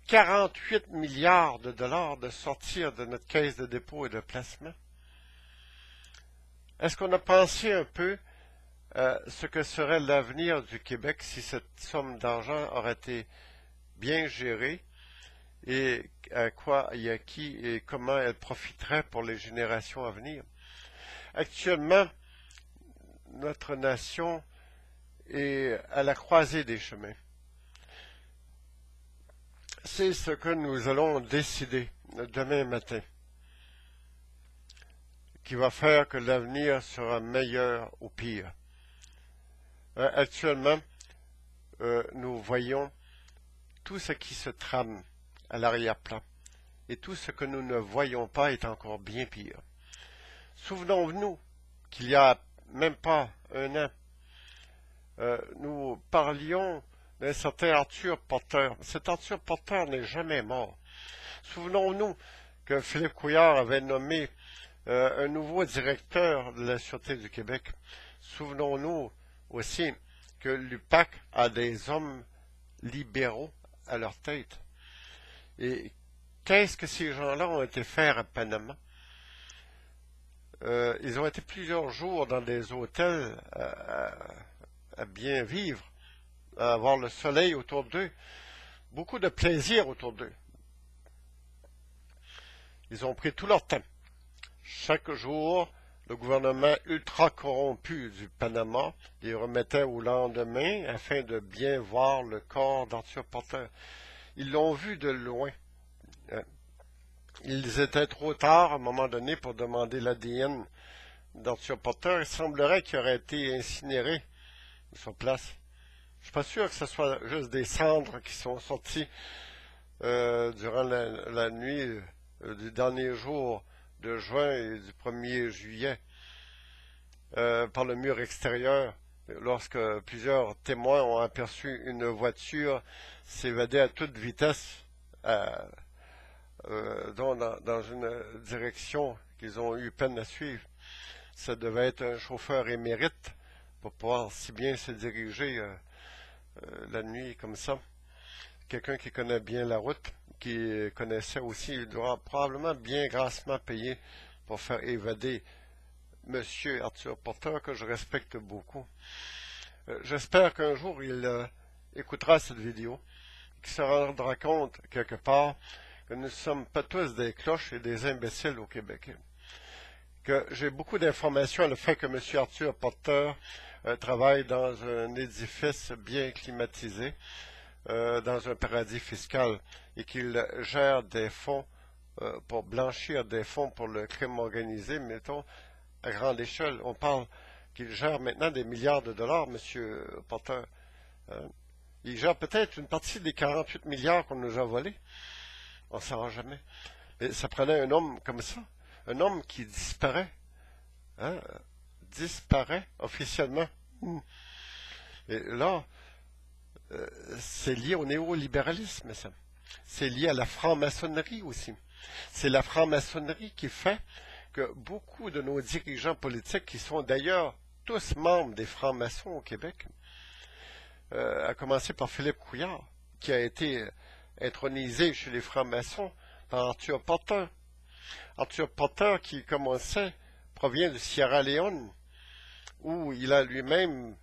48 milliards de dollars de sortir de notre caisse de dépôt et de placement? Est-ce qu'on a pensé un peu à ce que serait l'avenir du Québec si cette somme d'argent aurait été bien gérée et à quoi et à qui et comment elle profiterait pour les générations à venir? Actuellement, notre nation est à la croisée des chemins. C'est ce que nous allons décider demain matin, qui va faire que l'avenir sera meilleur ou pire. Actuellement, nous voyons tout ce qui se trame, à l'arrière-plan. Et tout ce que nous ne voyons pas est encore bien pire. Souvenons-nous qu'il y a même pas un an, nous parlions d'un certain Arthur Porter. Cet Arthur Porter n'est jamais mort. Souvenons-nous que Philippe Couillard avait nommé un nouveau directeur de la Sûreté du Québec. Souvenons-nous aussi que l'UPAC a des hommes libéraux à leur tête. Et qu'est-ce que ces gens-là ont été faire à Panama? Ils ont été plusieurs jours dans des hôtels à bien vivre, à avoir le soleil autour d'eux, beaucoup de plaisir autour d'eux. Ils ont pris tout leur temps. Chaque jour, le gouvernement ultra corrompu du Panama les remettait au lendemain afin de bien voir le corps d'Arthur Porter. Ils l'ont vu de loin. Ils étaient trop tard à un moment donné pour demander l'ADN d'Arthur Porter. Il semblerait qu'il aurait été incinéré sur place. Je suis pas sûr que ce soit juste des cendres qui sont sorties durant la nuit du dernier jour de juin et du 1er juillet par le mur extérieur, lorsque plusieurs témoins ont aperçu une voiture s'évader à toute vitesse dans une direction qu'ils ont eu peine à suivre. Ça devait être un chauffeur émérite pour pouvoir si bien se diriger la nuit comme ça. Quelqu'un qui connaît bien la route, qui connaissait aussi, il doit probablement bien grassement payer pour faire évader Monsieur Arthur Porter, que je respecte beaucoup. J'espère qu'un jour il écoutera cette vidéo, qu'il se rendra compte quelque part que nous ne sommes pas tous des cloches et des imbéciles au Québec. Que j'ai beaucoup d'informations à le fait que M. Arthur Porter travaille dans un édifice bien climatisé, dans un paradis fiscal, et qu'il gère des fonds pour blanchir des fonds pour le crime organisé, mettons, à grande échelle. On parle qu'il gère maintenant des milliards de dollars, M. Porter. Il gère peut-être une partie des 48 milliards qu'on nous a volés. On ne saura jamais. Mais ça prenait un homme comme ça, un homme qui disparaît, disparaît officiellement. Et là, c'est lié au néolibéralisme, ça. C'est lié à la franc-maçonnerie aussi. C'est la franc-maçonnerie qui fait que beaucoup de nos dirigeants politiques, qui sont d'ailleurs tous membres des francs-maçons au Québec, à commencer par Philippe Couillard, qui a été intronisé chez les francs-maçons par Arthur Porter. Arthur Porter, qui, comme on sait, provient du Sierra Leone, où il a lui-même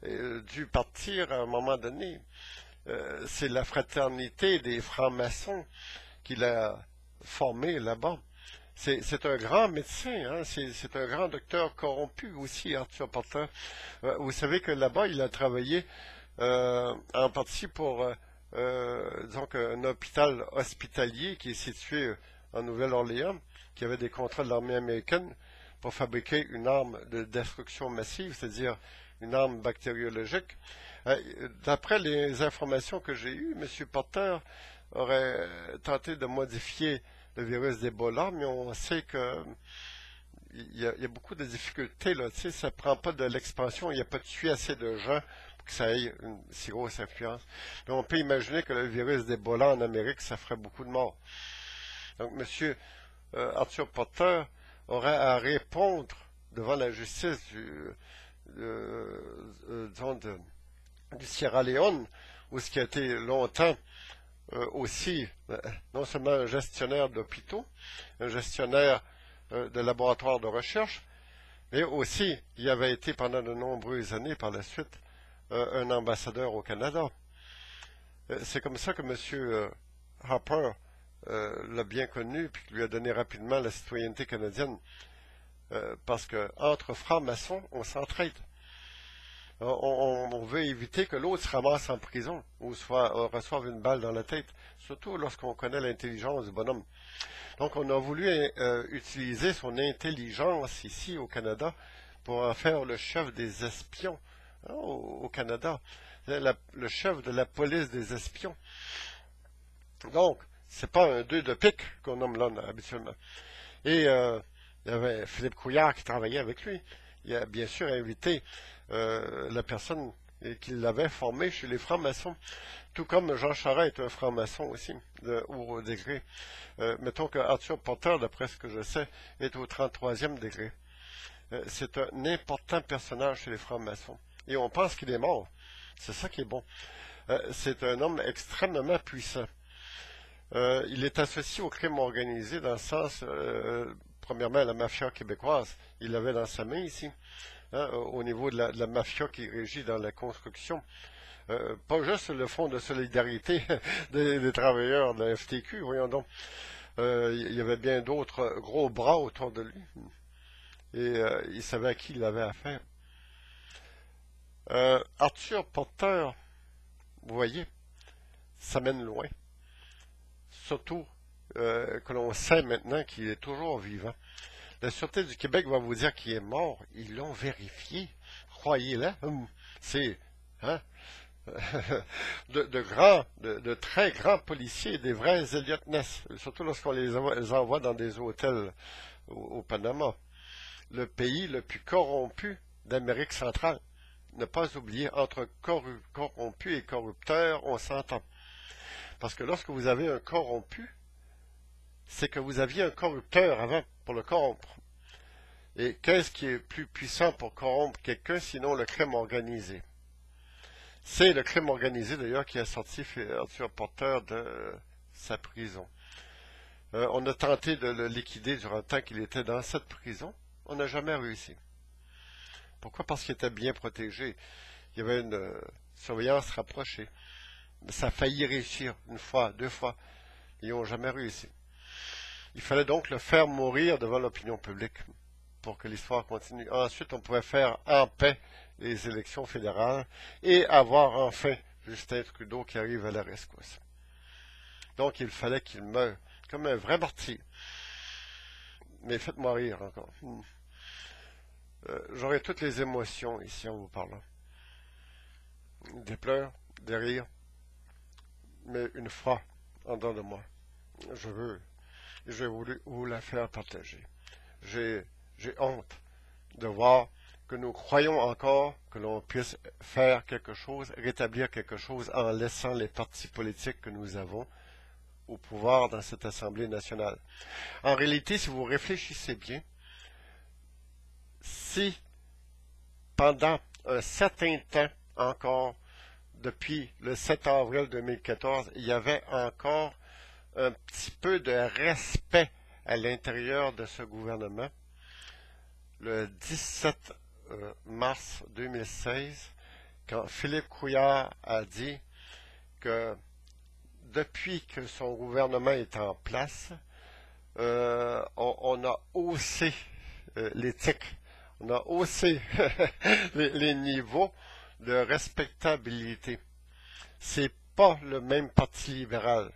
dû partir à un moment donné. C'est la fraternité des francs-maçons qu'il a formée là-bas. C'est un grand médecin, c'est un grand docteur corrompu aussi, Arthur Porter. Vous savez que là-bas, il a travaillé en partie pour, disons un hôpital hospitalier qui est situé en Nouvelle-Orléans, qui avait des contrats de l'armée américaine pour fabriquer une arme de destruction massive, c'est-à-dire une arme bactériologique. D'après les informations que j'ai eues, M. Porter aurait tenté de modifier le virus d'Ebola, mais on sait que il y a beaucoup de difficultés là. Tu sais, ça prend pas de l'expansion, il n'y a pas tué assez de gens pour que ça ait une si grosse influence. Mais on peut imaginer que le virus d'Ebola en Amérique, ça ferait beaucoup de morts. Donc, M. Arthur Porter aurait à répondre devant la justice du Sierra Leone, où ce qui a été longtemps aussi, non seulement un gestionnaire d'hôpitaux, un gestionnaire de laboratoires de recherche, mais aussi, il avait été pendant de nombreuses années par la suite un ambassadeur au Canada. C'est comme ça que M. Harper l'a bien connu, puis lui a donné rapidement la citoyenneté canadienne, parce que entre francs-maçons, on s'entraide. On veut éviter que l'autre se ramasse en prison ou reçoive une balle dans la tête, surtout lorsqu'on connaît l'intelligence du bonhomme. Donc, on a voulu utiliser son intelligence ici au Canada pour en faire le chef des espions au, au Canada, le chef de la police des espions. Donc, c'est pas un 2 de pique qu'on nomme là habituellement. Et il y avait Philippe Couillard qui travaillait avec lui. Il a bien sûr invité la personne qui l'avait formé chez les francs-maçons. Tout comme Jean Charest est un franc-maçon aussi, de haut degré. Mettons que Arthur Porter, d'après ce que je sais, est au 33e degré. C'est un important personnage chez les francs-maçons. Et on pense qu'il est mort. C'est ça qui est bon. C'est un homme extrêmement puissant. Il est associé au crime organisé dans le sens, premièrement, la mafia québécoise. Il l'avait dans sa main ici, hein, au niveau de la mafia qui régit dans la construction. Pas juste le fonds de solidarité des travailleurs de la FTQ, voyons donc. Il y avait bien d'autres gros bras autour de lui. Et il savait à qui il avait affaire. Arthur Porter, vous voyez, ça mène loin. Surtout que l'on sait maintenant qu'il est toujours vivant. La Sûreté du Québec va vous dire qu'il est mort. Ils l'ont vérifié. Croyez-le. C'est hein, de très grands policiers, des vrais Elliot Ness, surtout lorsqu'on les envoie dans des hôtels au Panama. Le pays le plus corrompu d'Amérique centrale. Ne pas oublier, entre corrompu et corrupteur, on s'entend. Parce que lorsque vous avez un corrompu, c'est que vous aviez un corrupteur avant pour le corrompre. Et qu'est-ce qui est plus puissant pour corrompre quelqu'un sinon le crime organisé? C'est le crime organisé d'ailleurs qui a sorti Arthur Porter de sa prison. On a tenté de le liquider durant le temps qu'il était dans cette prison. On n'a jamais réussi. Pourquoi? Parce qu'il était bien protégé. Il y avait une surveillance rapprochée. Mais ça a failli réussir une fois, deux fois. Ils n'ont jamais réussi. Il fallait donc le faire mourir devant l'opinion publique pour que l'histoire continue. Ensuite, on pouvait faire en paix les élections fédérales et avoir enfin Justin Trudeau qui arrive à la rescousse. Donc, il fallait qu'il meure comme un vrai martyr. Mais faites-moi rire encore. J'aurai toutes les émotions ici en vous parlant. Des pleurs, des rires, mais une foi en dedans de moi. Je vais vous la faire partager. J'ai honte de voir que nous croyons encore que l'on puisse faire quelque chose, rétablir quelque chose en laissant les partis politiques que nous avons au pouvoir dans cette Assemblée nationale. En réalité, si vous réfléchissez bien, si pendant un certain temps encore, depuis le 7 avril 2014, il y avait encore un petit peu de respect à l'intérieur de ce gouvernement, le 17 mars 2016, quand Philippe Couillard a dit que depuis que son gouvernement est en place, on a haussé l'éthique, on a haussé les niveaux de respectabilité. C'est pas le même parti libéral.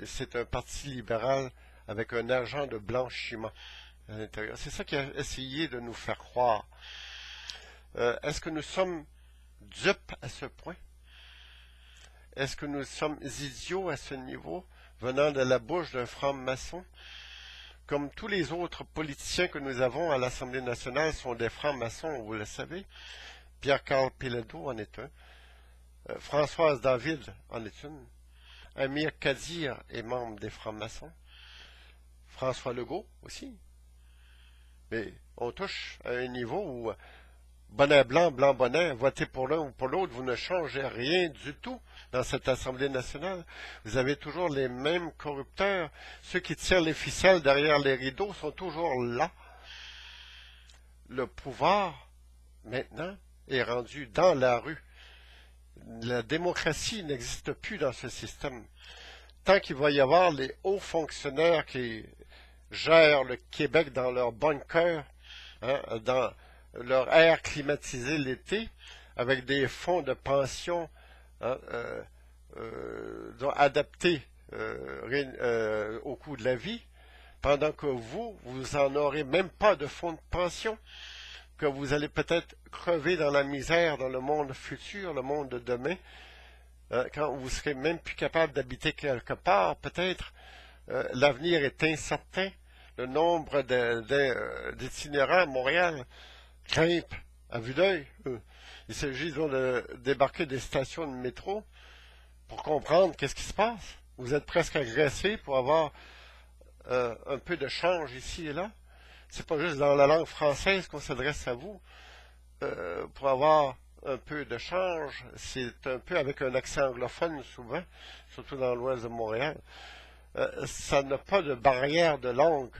C'est un parti libéral avec un agent de blanchiment à l'intérieur. C'est ça qui a essayé de nous faire croire. Est-ce que nous sommes dupes à ce point? Est-ce que nous sommes idiots à ce niveau, venant de la bouche d'un franc-maçon? Comme tous les autres politiciens que nous avons à l'Assemblée nationale sont des francs-maçons, vous le savez. Pierre-Carl Péladeau en est un. Françoise David en est une. Amir Kadir est membre des francs-maçons. François Legault aussi. Mais on touche à un niveau où bonnet blanc, blanc bonnet, votez pour l'un ou pour l'autre, vous ne changez rien du tout dans cette Assemblée nationale. Vous avez toujours les mêmes corrupteurs. Ceux qui tirent les ficelles derrière les rideaux sont toujours là. Le pouvoir, maintenant, est rendu dans la rue. La démocratie n'existe plus dans ce système. Tant qu'il va y avoir les hauts fonctionnaires qui gèrent le Québec dans leur bunker, hein, dans leur air climatisé l'été, avec des fonds de pension hein, adaptés au coût de la vie, pendant que vous en aurez même pas de fonds de pension, que vous allez peut-être crever dans la misère dans le monde futur, le monde de demain, quand vous serez même plus capable d'habiter quelque part, peut-être, l'avenir est incertain. Le nombre d'itinérants à Montréal grimpe à vue d'œil. Il s'agit de débarquer des stations de métro pour comprendre qu'est-ce qui se passe. Vous êtes presque agressé pour avoir un peu de change ici et là. C'est pas juste dans la langue française qu'on s'adresse à vous. Pour avoir un peu de change, c'est un peu avec un accent anglophone souvent, surtout dans l'ouest de Montréal. Ça n'a pas de barrière de langue,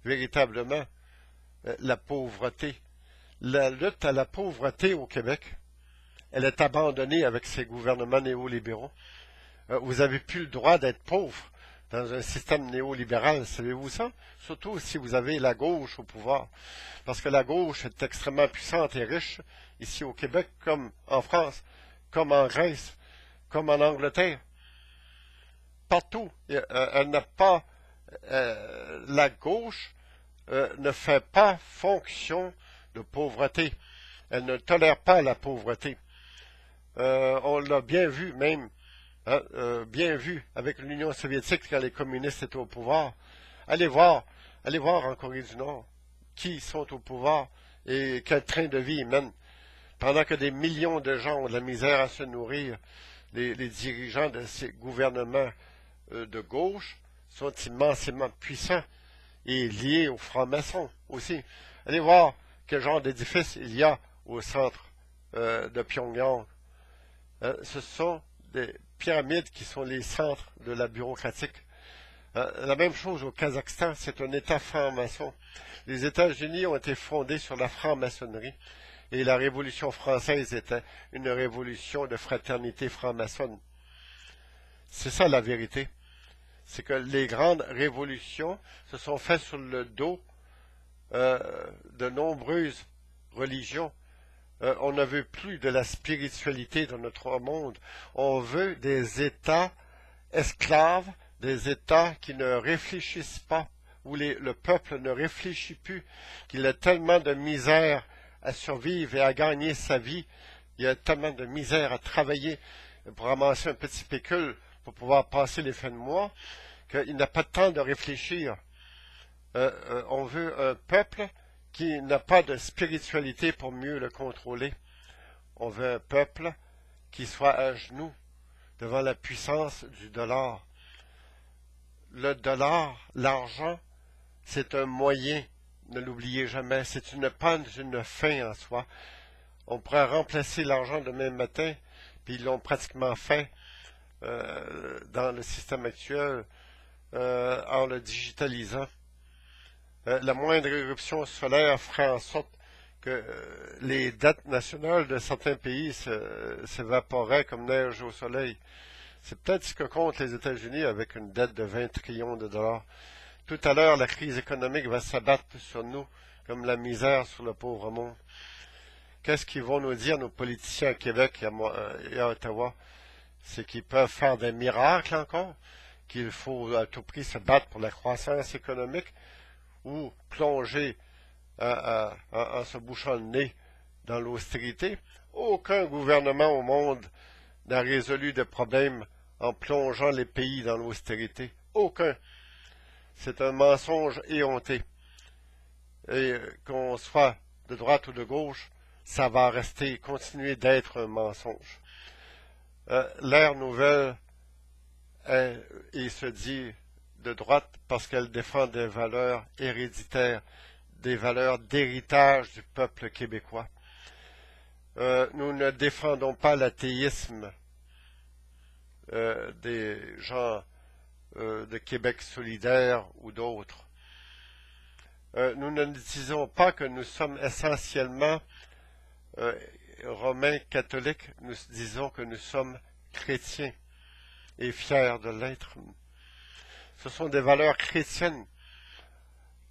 véritablement, la pauvreté. La lutte à la pauvreté au Québec, elle est abandonnée avec ces gouvernements néolibéraux. Vous n'avez plus le droit d'être pauvre dans un système néolibéral, savez-vous ça? Surtout si vous avez la gauche au pouvoir. Parce que la gauche est extrêmement puissante et riche, ici au Québec, comme en France, comme en Grèce, comme en Angleterre. Partout, elle n'a pas, la gauche ne fait pas fonction de pauvreté. Elle ne tolère pas la pauvreté. On l'a bien vu même, bien vu avec l'Union soviétique quand les communistes étaient au pouvoir. Allez voir en Corée du Nord qui sont au pouvoir et quel train de vie ils mènent. Pendant que des millions de gens ont de la misère à se nourrir, les dirigeants de ces gouvernements de gauche sont immensément puissants et liés aux francs-maçons aussi. Allez voir quel genre d'édifice il y a au centre de Pyongyang. Ce sont des pyramides qui sont les centres de la bureaucratique. La même chose au Kazakhstan, c'est un État franc-maçon. Les États-Unis ont été fondés sur la franc-maçonnerie et la Révolution française était une révolution de fraternité franc-maçonne. C'est ça la vérité. C'est que les grandes révolutions se sont faites sur le dos de nombreuses religions. On ne veut plus de la spiritualité dans notre monde. On veut des États esclaves, des États qui ne réfléchissent pas, où le peuple ne réfléchit plus, qu'il a tellement de misère à survivre et à gagner sa vie, il y a tellement de misère à travailler pour ramasser un petit pécule pour pouvoir passer les fins de mois, qu'il n'a pas de temps de réfléchir. On veut un peuple qui n'a pas de spiritualité pour mieux le contrôler. On veut un peuple qui soit à genoux devant la puissance du dollar. Le dollar, l'argent, c'est un moyen, ne l'oubliez jamais, c'est pas une fin en soi. On pourrait remplacer l'argent demain matin, puis ils l'ont pratiquement fait dans le système actuel en le digitalisant. La moindre éruption solaire ferait en sorte que les dettes nationales de certains pays s'évaporeraient comme neige au soleil. C'est peut-être ce que comptent les États-Unis avec une dette de 20 trillions de dollars. Tout à l'heure, la crise économique va s'abattre sur nous comme la misère sur le pauvre monde. Qu'est-ce qu'ils vont nous dire, nos politiciens à Québec et à Ottawa? C'est qu'ils peuvent faire des miracles encore, qu'il faut à tout prix se battre pour la croissance économique, ou plonger en se bouchant le nez dans l'austérité. Aucun gouvernement au monde n'a résolu de problème en plongeant les pays dans l'austérité. Aucun. C'est un mensonge éhonté. Et qu'on soit de droite ou de gauche, ça va rester, continuer d'être un mensonge. L'ère nouvelle et se dit de droite parce qu'elle défend des valeurs héréditaires, des valeurs d'héritage du peuple québécois. Nous ne défendons pas l'athéisme des gens de Québec solidaire ou d'autres. Nous ne disons pas que nous sommes essentiellement romains catholiques, nous disons que nous sommes chrétiens et fiers de l'être. Ce sont des valeurs chrétiennes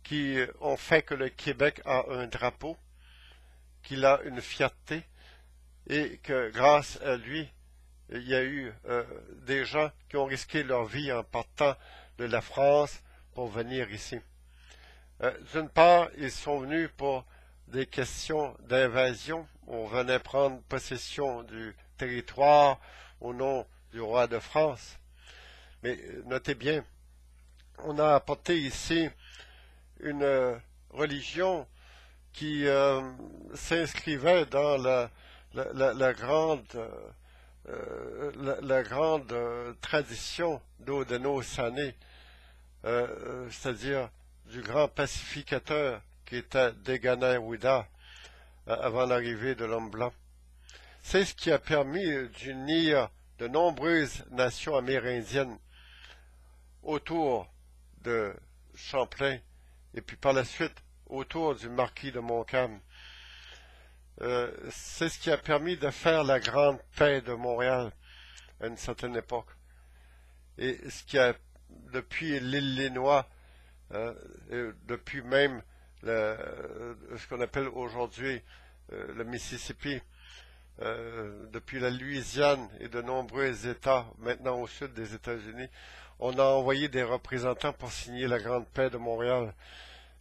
qui ont fait que le Québec a un drapeau, qu'il a une fierté, et que grâce à lui, il y a eu des gens qui ont risqué leur vie en partant de la France pour venir ici. D'une part, ils sont venus pour des questions d'invasion. On venait prendre possession du territoire au nom du roi de France. Mais notez bien, on a apporté ici une religion qui s'inscrivait dans la grande tradition d'Odenno Sané, c'est-à-dire du grand pacificateur qui était Degana Ouida avant l'arrivée de l'homme blanc. C'est ce qui a permis d'unir de nombreuses nations amérindiennes autour de Champlain et puis par la suite autour du marquis de Montcalm. C'est ce qui a permis de faire la grande paix de Montréal à une certaine époque. Et ce qui a, depuis l'Illinois, depuis même ce qu'on appelle aujourd'hui le Mississippi, depuis la Louisiane et de nombreux États, maintenant au sud des États-Unis, on a envoyé des représentants pour signer la grande paix de Montréal.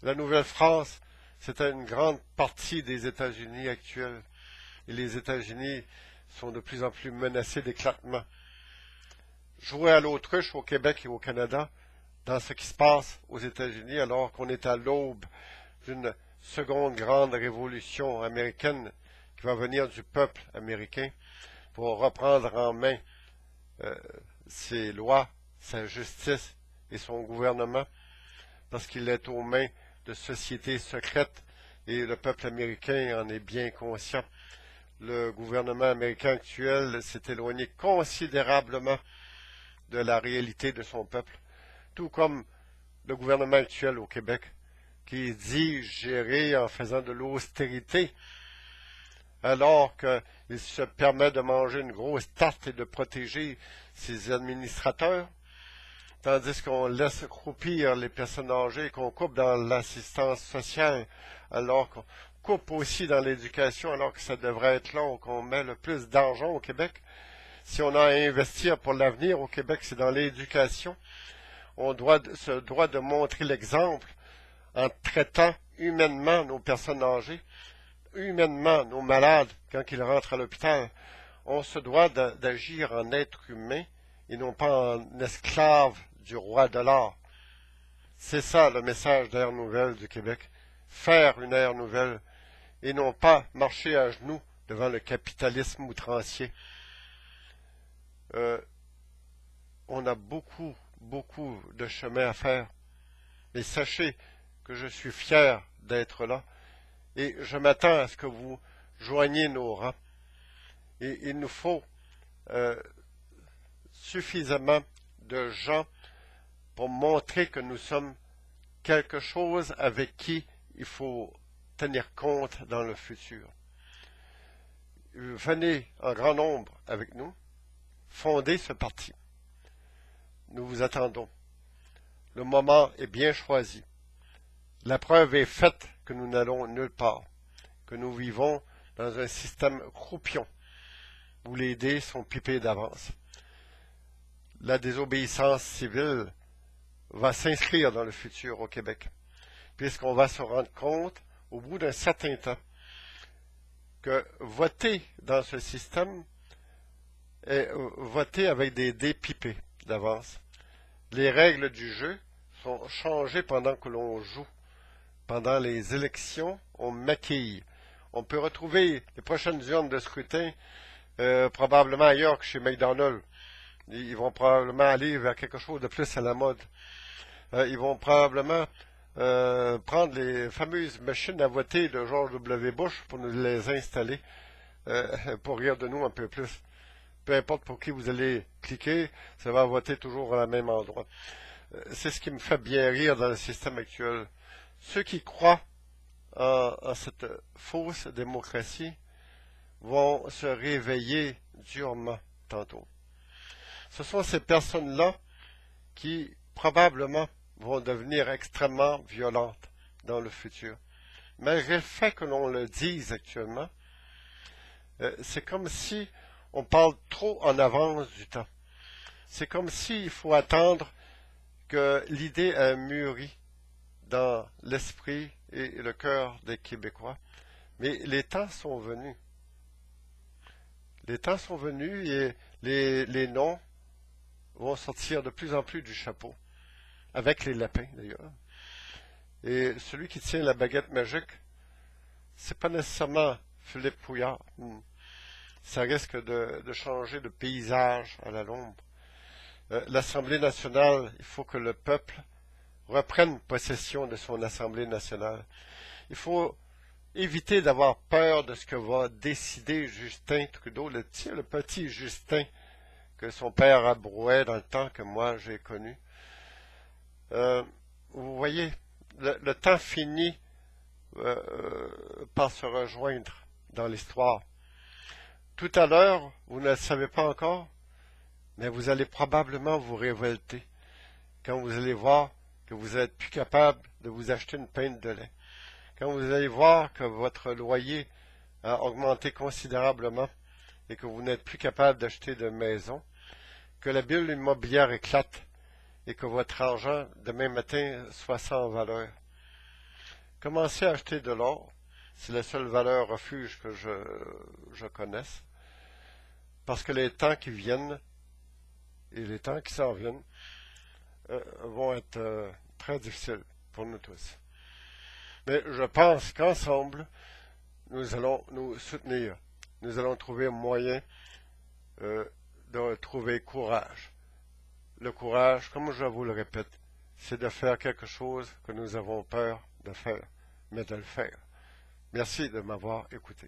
La Nouvelle-France, c'était une grande partie des États-Unis actuels. Et les États-Unis sont de plus en plus menacés d'éclatement. Jouer à l'autruche au Québec et au Canada dans ce qui se passe aux États-Unis alors qu'on est à l'aube d'une seconde grande révolution américaine qui va venir du peuple américain pour reprendre en main ses lois, sa justice et son gouvernement, parce qu'il est aux mains de sociétés secrètes et le peuple américain en est bien conscient. Le gouvernement américain actuel s'est éloigné considérablement de la réalité de son peuple, tout comme le gouvernement actuel au Québec, qui dit gérer en faisant de l'austérité, alors qu'il se permet de manger une grosse tarte et de protéger ses administrateurs, tandis qu'on laisse croupir les personnes âgées et qu'on coupe dans l'assistance sociale, alors qu'on coupe aussi dans l'éducation, alors que ça devrait être là où qu'on met le plus d'argent au Québec. Si on a à investir pour l'avenir au Québec, c'est dans l'éducation. On se doit de montrer l'exemple en traitant humainement nos personnes âgées, humainement nos malades quand ils rentrent à l'hôpital. On se doit d'agir en être humain et non pas en esclave du roi de l'art. C'est ça le message d'Air Nouvelle du Québec. Faire une ère nouvelle et non pas marcher à genoux devant le capitalisme outrancier. On a beaucoup de chemin à faire. Mais sachez que je suis fier d'être là et je m'attends à ce que vous joigniez nos rangs. Et il nous faut suffisamment de gens pour montrer que nous sommes quelque chose avec qui il faut tenir compte dans le futur. Venez en grand nombre avec nous, fondez ce parti. Nous vous attendons. Le moment est bien choisi. La preuve est faite que nous n'allons nulle part, que nous vivons dans un système croupion, où les dés sont pipés d'avance. La désobéissance civile va s'inscrire dans le futur au Québec, puisqu'on va se rendre compte, au bout d'un certain temps, que voter dans ce système est voter avec des dés pipés d'avance. Les règles du jeu sont changées pendant que l'on joue. Pendant les élections, on maquille. On peut retrouver les prochaines urnes de scrutin probablement ailleurs que chez McDonald's. Ils vont probablement aller vers quelque chose de plus à la mode. Ils vont probablement prendre les fameuses machines à voter de George W. Bush pour nous les installer, pour rire de nous un peu plus. Peu importe pour qui vous allez cliquer, ça va voter toujours à même endroit. C'est ce qui me fait bien rire dans le système actuel. Ceux qui croient en cette fausse démocratie vont se réveiller durement tantôt. Ce sont ces personnes-là qui probablement vont devenir extrêmement violentes dans le futur. Malgré le fait que l'on le dise actuellement, c'est comme si on parle trop en avance du temps. C'est comme s'il faut attendre que l'idée a mûri dans l'esprit et le cœur des Québécois. Mais les temps sont venus. Les temps sont venus et les noms vont sortir de plus en plus du chapeau, avec les lapins d'ailleurs. Et celui qui tient la baguette magique, c'est pas nécessairement Philippe Pouillard. Ça risque de changer de paysage à la longue. L'Assemblée nationale, il faut que le peuple reprenne possession de son Assemblée nationale. Il faut éviter d'avoir peur de ce que va décider Justin Trudeau, le petit Justin que son père abrouait dans le temps que moi j'ai connu. Vous voyez, le temps finit par se rejoindre dans l'histoire. Tout à l'heure, vous ne le savez pas encore, mais vous allez probablement vous révolter quand vous allez voir que vous n'êtes plus capable de vous acheter une pinte de lait. Quand vous allez voir que votre loyer a augmenté considérablement et que vous n'êtes plus capable d'acheter de maison, que la bulle immobilière éclate et que votre argent demain matin soit sans valeur. Commencez à acheter de l'or, c'est la seule valeur refuge que je connaisse, parce que les temps qui viennent et les temps qui s'en viennent vont être très difficiles pour nous tous. Mais je pense qu'ensemble, nous allons nous soutenir. Nous allons trouver un moyen de trouver courage. Le courage, comme je vous le répète, c'est de faire quelque chose que nous avons peur de faire, mais de le faire. Merci de m'avoir écouté.